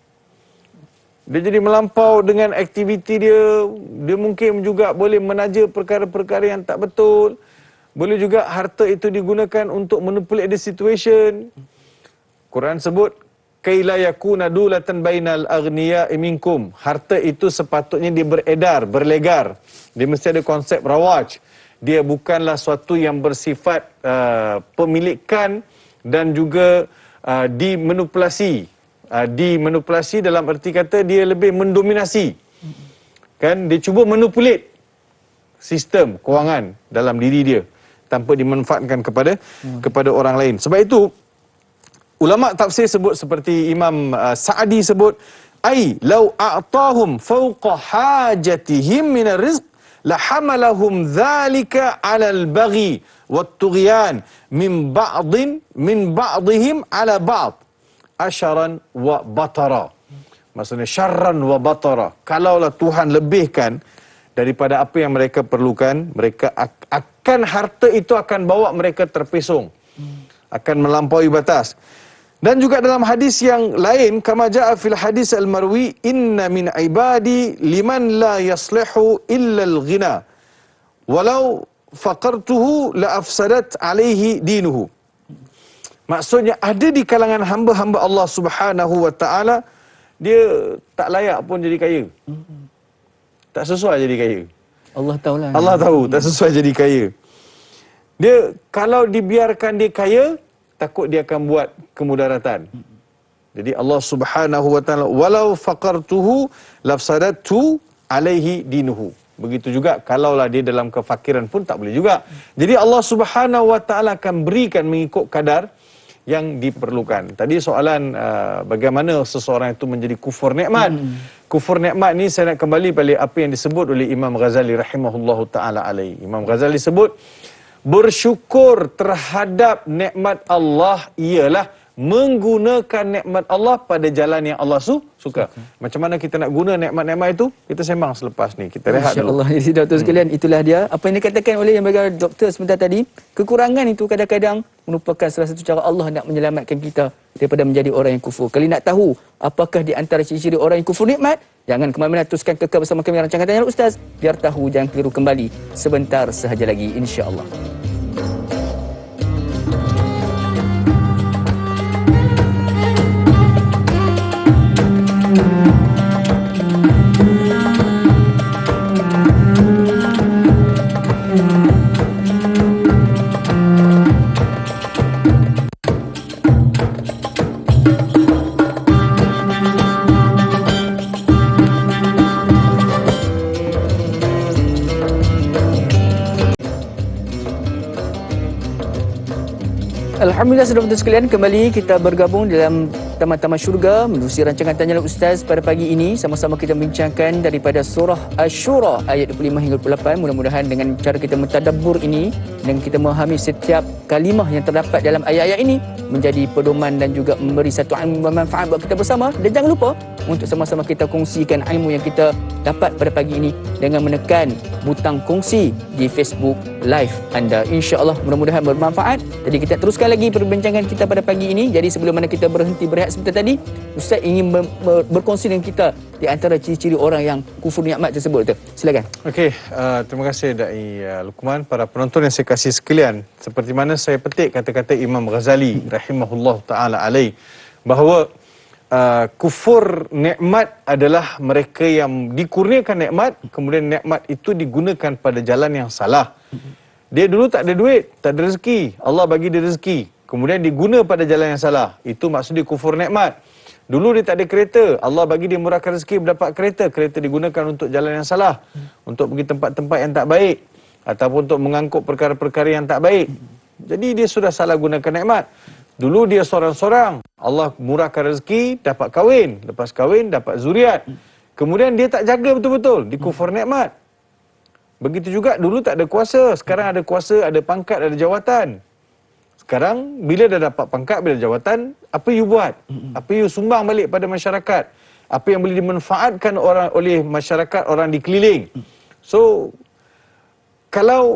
S2: Dia jadi melampau dengan aktiviti dia. Dia mungkin juga boleh menaja perkara-perkara yang tak betul. Boleh juga harta itu digunakan untuk manipulate the situation. Quran sebut, kaila yakuna dulatan bainal aghniya'i minkum. Harta itu sepatutnya dia beredar, berlegar. Dia mesti ada konsep rawaj. Dia bukanlah suatu yang bersifat pemilikan dan juga dimanipulasi. Dimanipulasi dalam erti kata dia lebih mendominasi. Kan, dia cuba manipulate sistem kewangan dalam diri dia tanpa dimanfaatkan kepada orang lain. Sebab itu ulama tafsir sebut seperti Imam Sa'di sebut, ai law a'tahum fawqa hajatihim min ar-rizq la hamalahum dhalika 'ala al-baghi wat-tughyan min ba'dihim 'ala ba'd asharan wa batara. Maksudnya syarran wa batara. Kalaulah Tuhan lebihkan daripada apa yang mereka perlukan, mereka akan harta itu akan bawa mereka terpesong. Akan melampaui batas. Dan juga dalam hadis yang lain, kama jaa fil hadis al-marwi, inna min ibadi liman la yaslihu illa al-ghina. Walau faqartuhu la afsadat alaihi dinuhu. Maksudnya ada di kalangan hamba-hamba Allah Subhanahu Wa Taala, dia tak layak pun jadi kaya. Tak sesuai jadi kaya.
S1: Allah tahulah.
S2: Allah tahu tak sesuai jadi kaya. Dia kalau dibiarkan dia kaya, takut dia akan buat kemudaratan. Jadi Allah Subhanahu Wa Taala, walau faqartuhu lafsadatu alaihi dinuhu. Begitu juga kalaulah dia dalam kefakiran pun tak boleh juga. Jadi Allah Subhanahu Wa Taala akan berikan mengikut kadar yang diperlukan. Tadi soalan bagaimana seseorang itu menjadi kufur nikmat. Kufur nikmat ni saya nak kembali pada apa yang disebut oleh Imam Ghazali rahimahullahu taala alaihi. Imam Ghazali sebut bersyukur terhadap nikmat Allah ialah menggunakan nikmat Allah pada jalan yang Allah suka. Macam mana kita nak guna nikmat-nikmat itu? Kita sembang selepas ni. Kita rehat dulu.
S1: InsyaAllah. Jadi doktor sekalian, itulah dia apa yang dikatakan oleh yang bagi doktor sebentar tadi. Kekurangan itu kadang-kadang merupakan salah satu cara Allah nak menyelamatkan kita daripada menjadi orang yang kufur. Kalau nak tahu apakah di antara ciri-ciri orang yang kufur nikmat, jangan ke mana-mana, teruskan kekal bersama kami rancangan Tanya Ustaz. Biar tahu, jangan keliru kembali sebentar sahaja lagi, insya-Allah. Alhamdulillah, saudara-saudara sekalian, kembali kita bergabung dalam Taman-Taman Syurga menerusi rancangan Tanya Ustaz pada pagi ini. Sama-sama kita membincangkan daripada surah Asy-Syura ayat 25 hingga 28. Mudah-mudahan dengan cara kita mentadabbur ini dan kita memahami setiap kalimah yang terdapat dalam ayat-ayat ini menjadi pedoman dan juga memberi satu ilmu bermanfaat buat kita bersama. Dan jangan lupa untuk sama-sama kita kongsikan ilmu yang kita dapat pada pagi ini dengan menekan butang kongsi di Facebook Live anda. InsyaAllah mudah-mudahan bermanfaat. Jadi kita teruskan lagi perbincangan kita pada pagi ini. Jadi sebelum mana kita berhenti berehat sebentar tadi, Ustaz ingin berkongsi dengan kita di antara ciri-ciri orang yang kufur nikmat tersebut. Silakan.
S2: Okey, terima kasih Dai Luqman. Para penonton yang saya kasih sekalian, seperti mana saya petik kata-kata Imam Ghazali rahimahullah taala alaih, bahawa kufur nikmat adalah mereka yang dikurniakan nikmat, kemudian nikmat itu digunakan pada jalan yang salah. Dia dulu tak ada duit, tak ada rezeki, Allah bagi dia rezeki, kemudian diguna pada jalan yang salah. Itu maksudnya kufur nikmat. Dulu dia tak ada kereta, Allah bagi dia murahkan rezeki, mendapat kereta, kereta digunakan untuk jalan yang salah, untuk pergi tempat-tempat yang tak baik, ataupun untuk mengangkut perkara-perkara yang tak baik. Jadi dia sudah salah gunakan nikmat. Dulu dia seorang-seorang, Allah murahkan rezeki, dapat kahwin, lepas kahwin dapat zuriat. Kemudian dia tak jaga betul-betul, dikufur nikmat. Begitu juga dulu tak ada kuasa, sekarang ada kuasa, ada pangkat, ada jawatan. Sekarang bila dah dapat pangkat, bila jawatan, apa you buat? Apa you sumbang balik pada masyarakat? Apa yang boleh dimanfaatkan oleh masyarakat, orang di keliling? So kalau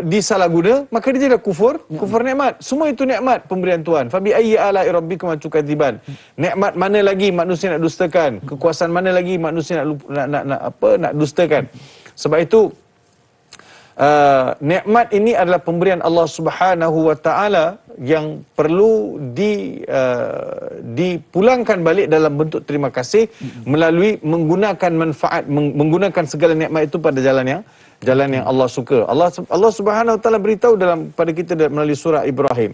S2: disalah guna, maka dia jadi kufur nikmat. Semua itu nikmat pemberian Tuhan. Fabi ayyi ala'i rabbikum tukadziban. Nikmat mana lagi manusia nak dustakan? Kekuasaan mana lagi manusia nak dustakan? Sebab itu nikmat ini adalah pemberian Allah Subhanahu wa taala yang perlu dipulangkan balik dalam bentuk terima kasih melalui menggunakan manfaat, menggunakan segala nikmat itu pada jalan yang Allah suka. Allah Subhanahu wa taala beritahu pada kita melalui surah Ibrahim.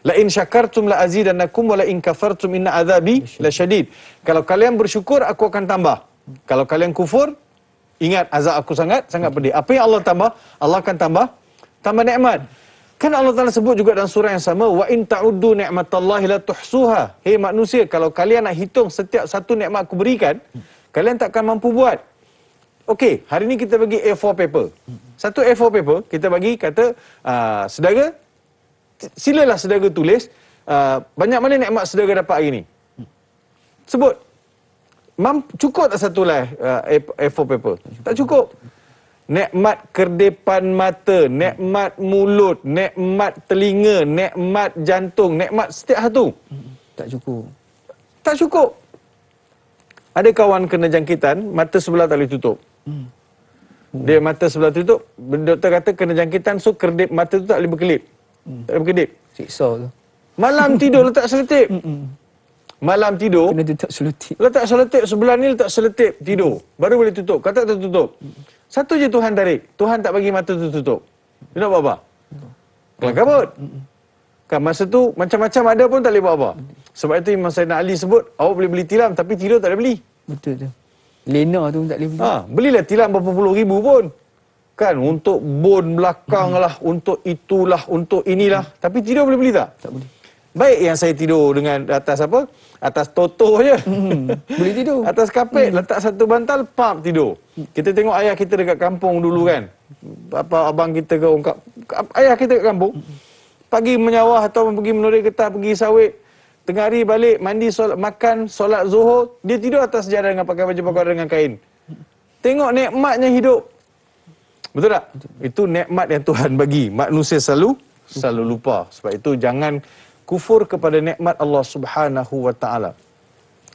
S2: La in syakartum la azidannakum wa la in kafartum inna azabi lasyadid. Kalau kalian bersyukur, aku akan tambah. Kalau kalian kufur, ingat azab aku sangat pedih. Apa yang Allah tambah? Allah akan tambah nikmat. Kan Allah Taala sebut juga dalam surah yang sama, wa in ta'uddu ni'matallahi la tuhsuha. Hei manusia, kalau kalian nak hitung setiap satu nikmat aku berikan, kalian takkan mampu buat. Okey, hari ni kita bagi A4 paper. Satu A4 paper kita bagi, kata saudara, silalah saudara tulis banyak mana nikmat saudara dapat hari ni. Sebut. Cukup tak satu lah A4 paper? Tak cukup. Nikmat kerdepan mata, nikmat mulut, nikmat telinga, nikmat jantung, nikmat setiap satu.
S1: Tak cukup.
S2: Tak cukup. Ada kawan kena jangkitan, mata sebelah tak boleh tutup. Dia mata sebelah tutup, doktor kata kena jangkitan, so kedip mata tu tak boleh berkelip. Tak boleh berkedip.
S1: Siksa tu.
S2: Malam tidur letak selotip. Malam tidur
S1: Kena letak selotip.
S2: letak selotip sebelah ni, letak selotip tidur. Baru boleh tutup. Kata tak tutup. Satu je Tuhan tarik. Tuhan tak bagi mata tu tutup. You nak buat apa? Kelang kabut. Kan masa tu macam-macam ada pun tak boleh buat apa. Sebab itu Imam Sayyidina Ali sebut, awak boleh beli tilam tapi tidur tak boleh beli.
S1: Betul tu. Lena tu tak boleh beli.
S2: Belilah tilam berapa puluh ribu pun. Kan untuk bon belakang lah, untuk itulah, untuk inilah. Tapi tidur boleh beli tak?
S1: Tak boleh.
S2: Baik yang saya tidur dengan atas apa? Atas toto je.
S1: Boleh tidur.
S2: Atas kapet, letak satu bantal, pam tidur. Kita tengok ayah kita dekat kampung dulu kan. Abang kita ke orang ayah kita dekat kampung. Pagi menyawah atau pergi menuri getah, pergi sawit. Tengah hari balik, mandi, solat, makan, solat zuhur. Dia tidur atas sejadah dengan pakai baju pakai dengan kain. Tengok nikmatnya hidup. Betul tak? Itu nikmat yang Tuhan bagi. Manusia selalu lupa. Sebab itu jangan kufur kepada nikmat Allah Subhanahu wa taala.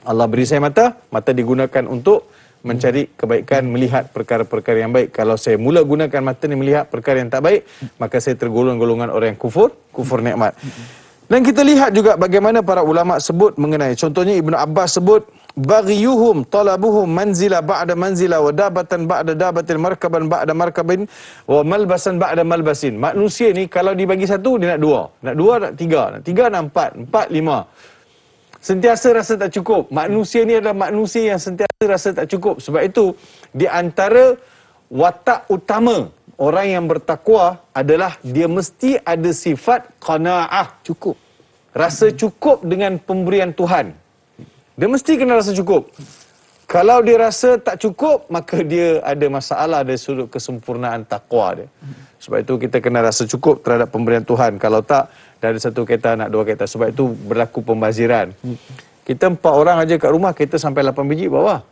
S2: Allah beri saya mata digunakan untuk mencari kebaikan, melihat perkara-perkara yang baik. Kalau saya mula gunakan mata ni melihat perkara yang tak baik, maka saya tergolong-golongan orang yang kufur nikmat. Dan kita lihat juga bagaimana para ulama sebut mengenai, contohnya Ibnu Abbas sebut, baghiyuhum talabuhum manzila ba'da manzila wa dabatan ba'da dabatin markaban ba'da markabin wa malbasan ba'da malbasin. Manusia ni kalau dibagi satu, dia nak dua. Nak dua, nak tiga. Nak tiga, nak empat. Empat, lima. Sentiasa rasa tak cukup. Manusia ni adalah manusia yang sentiasa rasa tak cukup. Sebab itu, di antara watak utama orang yang bertakwa adalah dia mesti ada sifat qanaah,
S1: Cukup.
S2: rasa cukup dengan pemberian Tuhan. Dia mesti kena rasa cukup. Kalau dia rasa tak cukup, maka dia ada masalah dari sudut kesempurnaan takwa dia. Sebab itu kita kena rasa cukup terhadap pemberian Tuhan. Kalau tak, dah ada satu kereta, nak dua kereta. Sebab itu berlaku pembaziran. Kita 4 orang aja kat rumah, kita sampai 8 biji bawa.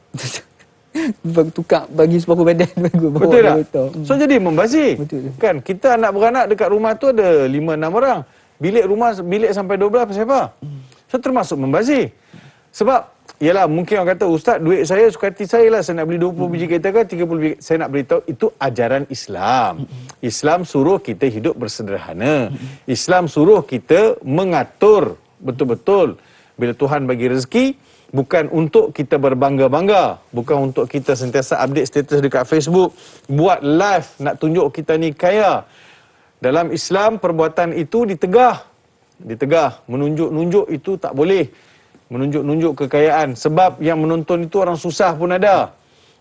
S1: Tukar bagi separuh badan bawa.
S2: Betul tak? So jadi membazir.
S1: Betul.
S2: Kan kita anak beranak dekat rumah tu ada 5-6 orang. Bilik sampai 12 pasal apa? So termasuk membazir. Sebab yalah, mungkin orang kata, Ustaz, duit saya suka hati saya lah, saya nak beli 20 biji kereta ke 30 biji. Saya nak beritahu, itu ajaran Islam. Islam suruh kita hidup bersederhana. Islam suruh kita mengatur betul-betul. Bila Tuhan bagi rezeki, bukan untuk kita berbangga-bangga, bukan untuk kita sentiasa update status dekat Facebook, buat live nak tunjuk kita ni kaya. Dalam Islam, perbuatan itu ditegah. Menunjuk-nunjuk itu tak boleh. Menunjuk-nunjuk kekayaan. Sebab yang menonton itu orang susah pun ada.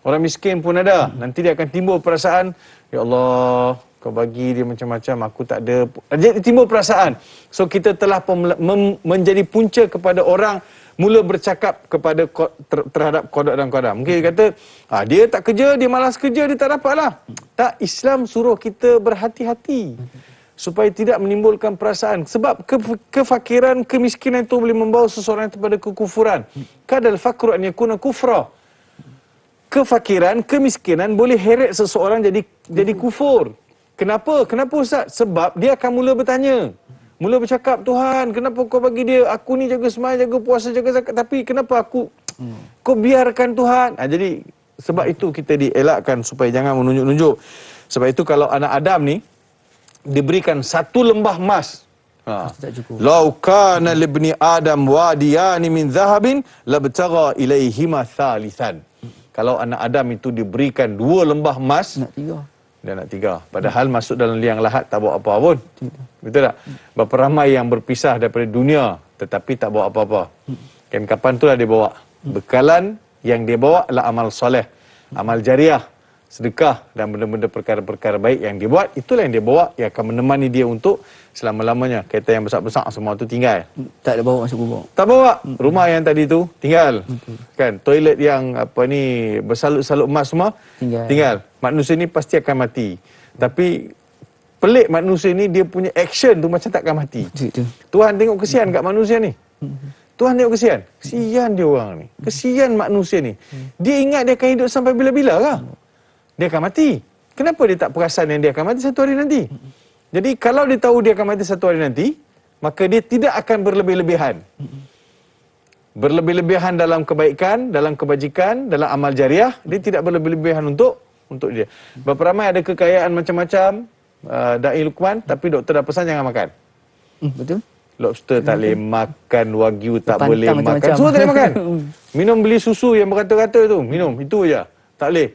S2: Orang miskin pun ada. Nanti dia akan timbul perasaan, ya Allah, kau bagi dia macam-macam, aku tak ada. Jadi timbul perasaan. So kita telah menjadi punca kepada orang mula bercakap kepada terhadap qada dan qadar. Mungkin dia kata, dia tak kerja, dia malas kerja, dia tak dapat lah. Tak, Islam suruh kita berhati-hati supaya tidak menimbulkan perasaan. Sebab kefakiran, kemiskinan itu boleh membawa seseorang kepada kekufuran. Kadal fakru an yakuna kufra. Kefakiran, kemiskinan boleh heret seseorang jadi kufur. Kenapa? Kenapa Ustaz? Sebab dia akan mula bertanya. Mula bercakap, Tuhan, kenapa kau bagi dia? Aku ni jaga sembahyang, jaga puasa, jaga zakat. Tapi kenapa aku? Kau biarkan Tuhan. Jadi, sebab itu kita dielakkan supaya jangan menunjuk-nunjuk. Sebab itu kalau anak Adam ni, diberikan 1 lembah emas. Lau kana libni Adam wadiyani min zahabin labtagha ilaihima thalithan. Kalau anak Adam itu diberikan 2 lembah emas,
S1: Nak 3.
S2: dia nak 3. Padahal masuk dalam liang lahat tak bawa apa-apa pun. Betul tak? Berapa ramai yang berpisah daripada dunia tetapi tak bawa apa-apa. Kan kapan itulah dia bawa. Bekalan yang dia bawa adalah amal soleh, amal jariah, sedekah dan benda-benda perkara-perkara baik yang dia buat. Itulah yang dia bawa, yang akan menemani dia untuk selama-lamanya. Kereta yang besar-besar semua tu tinggal.
S1: Tak ada bawa masuk kubur.
S2: Tak bawa. Rumah yang tadi tu tinggal. Kan, toilet yang bersalut-salut emas semua tinggal. Manusia ni pasti akan mati. Tapi pelik manusia ni, dia punya action tu macam tak akan mati. Tuhan tengok kesian kat manusia ni. Tuhan tengok kesian. Kesian dia orang ni. Kesian manusia ni. Dia ingat dia akan hidup sampai bila-bila kah? Dia akan mati. Kenapa dia tak perasan yang dia akan mati satu hari nanti? Jadi kalau dia tahu dia akan mati satu hari nanti, maka dia tidak akan berlebih-lebihan. Berlebih-lebihan dalam kebaikan, dalam kebajikan, dalam amal jariah, dia tidak berlebih-lebihan untuk dia. Berapa ramai ada kekayaan macam-macam, Da'i Luqman, tapi doktor dah pesan jangan makan.
S1: Betul.
S2: Lobster tak boleh makan, wagyu tak
S1: Pantang
S2: boleh makan.
S1: macam-macam.
S2: Semua tak boleh makan. Minum beli susu yang beratus-ratus tu, minum, itu je. Tak boleh.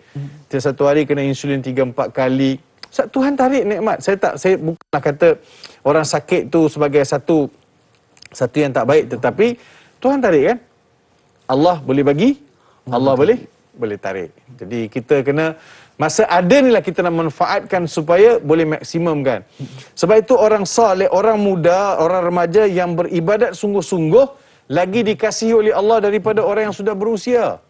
S2: Dia satu hari kena insulin 3-4 kali. Tuhan tarik nikmat. Saya bukanlah kata orang sakit tu sebagai satu yang tak baik, tetapi Tuhan tarik kan. Allah boleh bagi, Allah boleh tarik. Jadi kita kena, masa ada ni lah kita nak manfaatkan supaya boleh maksimumkan. Sebab itu orang saleh, orang muda, orang remaja yang beribadat sungguh-sungguh lagi dikasihi oleh Allah daripada orang yang sudah berusia.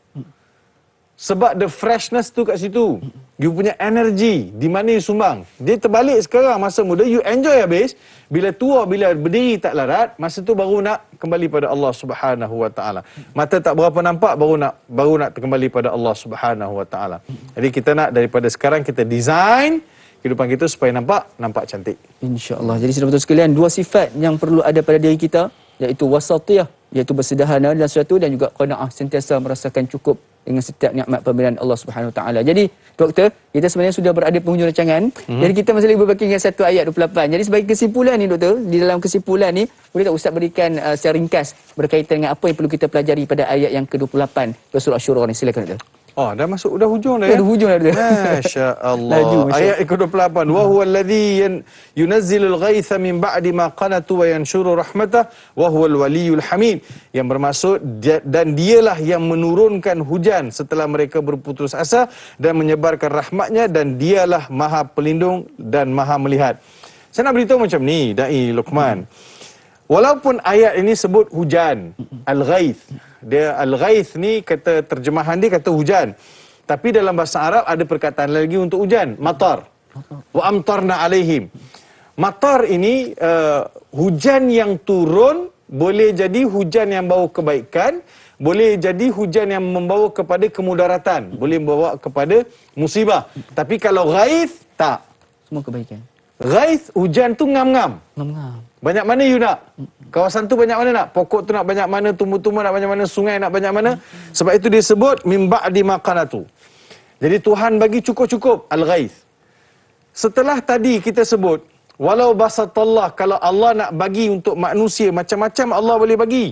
S2: Sebab the freshness tu kat situ. You punya energy, di mana you sumbang. Dia terbalik sekarang, masa muda, you enjoy habis. Bila tua, bila berdiri tak larat, masa tu baru nak kembali pada Allah Subhanahu Wa Taala. Mata tak berapa nampak, baru nak kembali pada Allah Subhanahu Wa Taala. Jadi kita nak daripada sekarang kita design kehidupan kita supaya nampak cantik.
S1: InsyaAllah. Jadi saudara-saudara sekalian, 2 sifat yang perlu ada pada diri kita, iaitu wasatiyah, iaitu bersederhana dalam sesuatu, dan juga qanaah, sentiasa merasakan cukup dengan setiap nikmat pemberian Allah Subhanahu Wa Taala. Jadi, doktor, kita sebenarnya sudah berada penghujung rancangan. Jadi kita masih lagi berbaki dengan 1 ayat 28. Jadi sebagai kesimpulan ni, doktor, di dalam kesimpulan ni, boleh tak Ustaz berikan secara ringkas berkaitan dengan apa yang perlu kita pelajari pada ayat yang ke-28 surah Asy-Syura ni? Silakan, doktor.
S2: Oh, dah masuk, dah hujung dah ya.
S1: Dah hujung dah dia.
S2: Masya Allah.
S1: Laju, Masya
S2: Ayat ke-28. Wa huwa alladhi yunazzilul ghaitha min ba'di ma qanatu wa yanshuru rahmatah wa huwal waliyul hamid. Yang bermaksud dan dialah yang menurunkan hujan setelah mereka berputus asa dan menyebarkan rahmatnya, dan dialah Maha Pelindung dan Maha Melihat. Saya nak beritahu macam ni, Dai Luqman. Walaupun ayat ini sebut hujan, al-ghaith. Dia al-ghaith ni kata terjemahan dia kata hujan. Tapi dalam bahasa Arab ada perkataan lagi untuk hujan, matar. Wa amtarna alaihim. Matar ini hujan yang turun, boleh jadi hujan yang bawa kebaikan, boleh jadi hujan yang membawa kepada kemudaratan, boleh membawa kepada musibah. Tapi kalau ghaith, tak.
S1: Semua kebaikan.
S2: Ghaith, hujan tu ngam-ngam.
S1: Ngam-ngam.
S2: Banyak mana you nak? Kawasan tu banyak mana nak? Pokok tu nak banyak mana? Tumbuh-tumbuh nak banyak mana? Sungai nak banyak mana? Sebab itu dia sebut min ba'di ma qanatu. Jadi Tuhan bagi cukup-cukup al-ghaith. Setelah tadi kita sebut walau basatallah, kalau Allah nak bagi untuk manusia macam-macam Allah boleh bagi.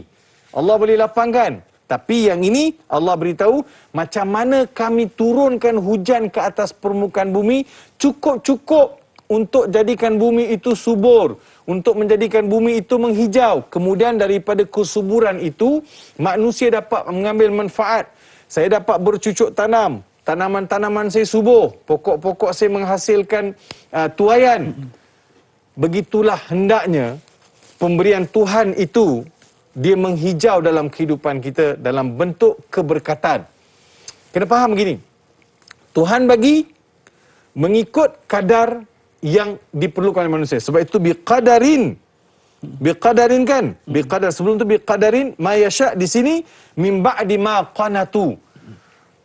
S2: Allah boleh lapangkan. Tapi yang ini Allah beritahu macam mana kami turunkan hujan ke atas permukaan bumi cukup-cukup untuk jadikan bumi itu subur, untuk menjadikan bumi itu menghijau. Kemudian daripada kesuburan itu, manusia dapat mengambil manfaat. Saya dapat bercucuk tanam, tanaman-tanaman saya subur, pokok-pokok saya menghasilkan tuaian. Begitulah hendaknya pemberian Tuhan itu, dia menghijau dalam kehidupan kita dalam bentuk keberkatan. Kena faham begini, Tuhan bagi mengikut kadar yang diperlukan oleh manusia. Sebab itu biqadarin kan, biqadar. Sebelum tu biqadarin ma yasha, di sini min ba'di ma qanatu.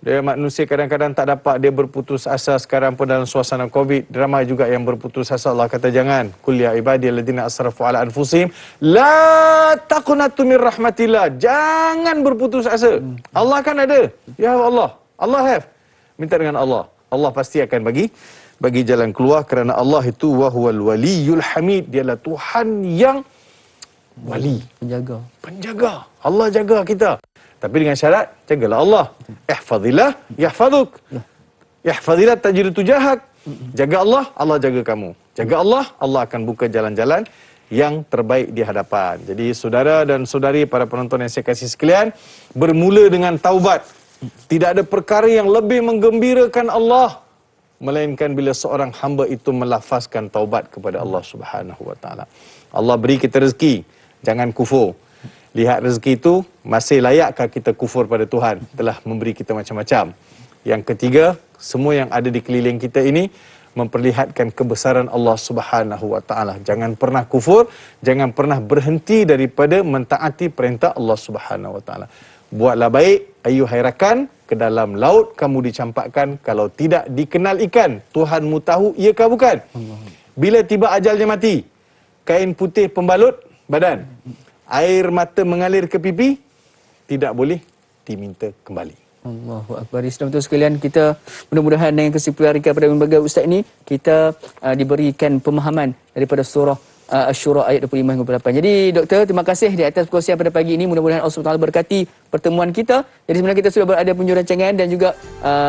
S2: Dia manusia kadang-kadang tak dapat, dia berputus asa. Sekarang pun dalam suasana Covid, ramai juga yang berputus asa. Allah kata jangan, kul ya ibadiyalladzina asrafu ala anfusihim la taqnatu min rahmatillah. Jangan berputus asa. Allah kan ada. Ya Allah, Allah have. Minta dengan Allah, Allah pasti akan bagi jalan keluar, kerana Allah itu wahuwal waliyul hamid. Dialah Tuhan yang wali, penjaga. Allah jaga kita. Tapi dengan syarat, jagalah Allah. Ihfazillah yahfazuk. Ihfazillah tajidu tujahak. Jaga Allah, Allah jaga kamu. Jaga Allah, Allah akan buka jalan-jalan yang terbaik di hadapan. Jadi saudara dan saudari, para penonton yang saya kasih sekalian, bermula dengan taubat. Tidak ada perkara yang lebih menggembirakan Allah melainkan bila seorang hamba itu melafazkan taubat kepada Allah Subhanahu wa taala. Allah beri kita rezeki, jangan kufur. Lihat rezeki itu masih layakkah kita kufur pada Tuhan? Telah memberi kita macam-macam. Yang ketiga, semua yang ada di keliling kita ini memperlihatkan kebesaran Allah Subhanahu wa taala. Jangan pernah kufur, jangan pernah berhenti daripada mentaati perintah Allah Subhanahu wa taala. Buatlah baik, ayuhai rakan, ke dalam laut kamu dicampakkan, kalau tidak dikenal ikan, Tuhanmu tahu iakah bukan? Bila tiba ajalnya mati, kain putih pembalut badan, air mata mengalir ke pipi, tidak boleh diminta kembali.
S1: Allahu Akbar. Islam tu sekalian, kita mudah-mudahan dengan kesimpulan ringkas pada berbagai ustaz ini, kita diberikan pemahaman daripada surah Asy-Syura ayat 25 hingga 28. Jadi doktor, terima kasih di atas perkongsian pada pagi ini. Mudah-mudahan Allah SWT berkati pertemuan kita. Jadi sebenarnya kita sudah berada penjuru rancangan, dan juga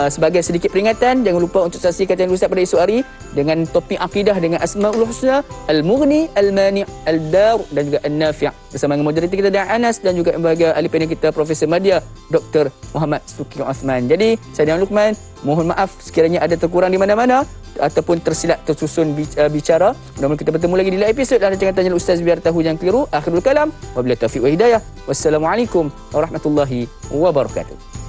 S1: sebagai sedikit peringatan, jangan lupa untuk saksikan channel Ustaz pada esok hari dengan topik akidah dengan Asmaul Husna, Al-Mughni, Al-Mani', Al-Dar dan juga An-Nafi', bersama dengan moderator kita Dan Anas, dan juga sebagai ahli panel kita Profesor Madya Dr. Muhammad Suki Osman. Jadi saya Dan Luqman, mohon maaf sekiranya ada terkurang di mana-mana ataupun tersilap tersusun bicara. Mudah-mudahan kita bertemu lagi di lain episod dalam rancangan Tanya Ustaz biar tahu yang keliru. Akhirul kalam, wabillahi taufiq wa hidayah. Wassalamualaikum warahmatullahi wabarakatuh.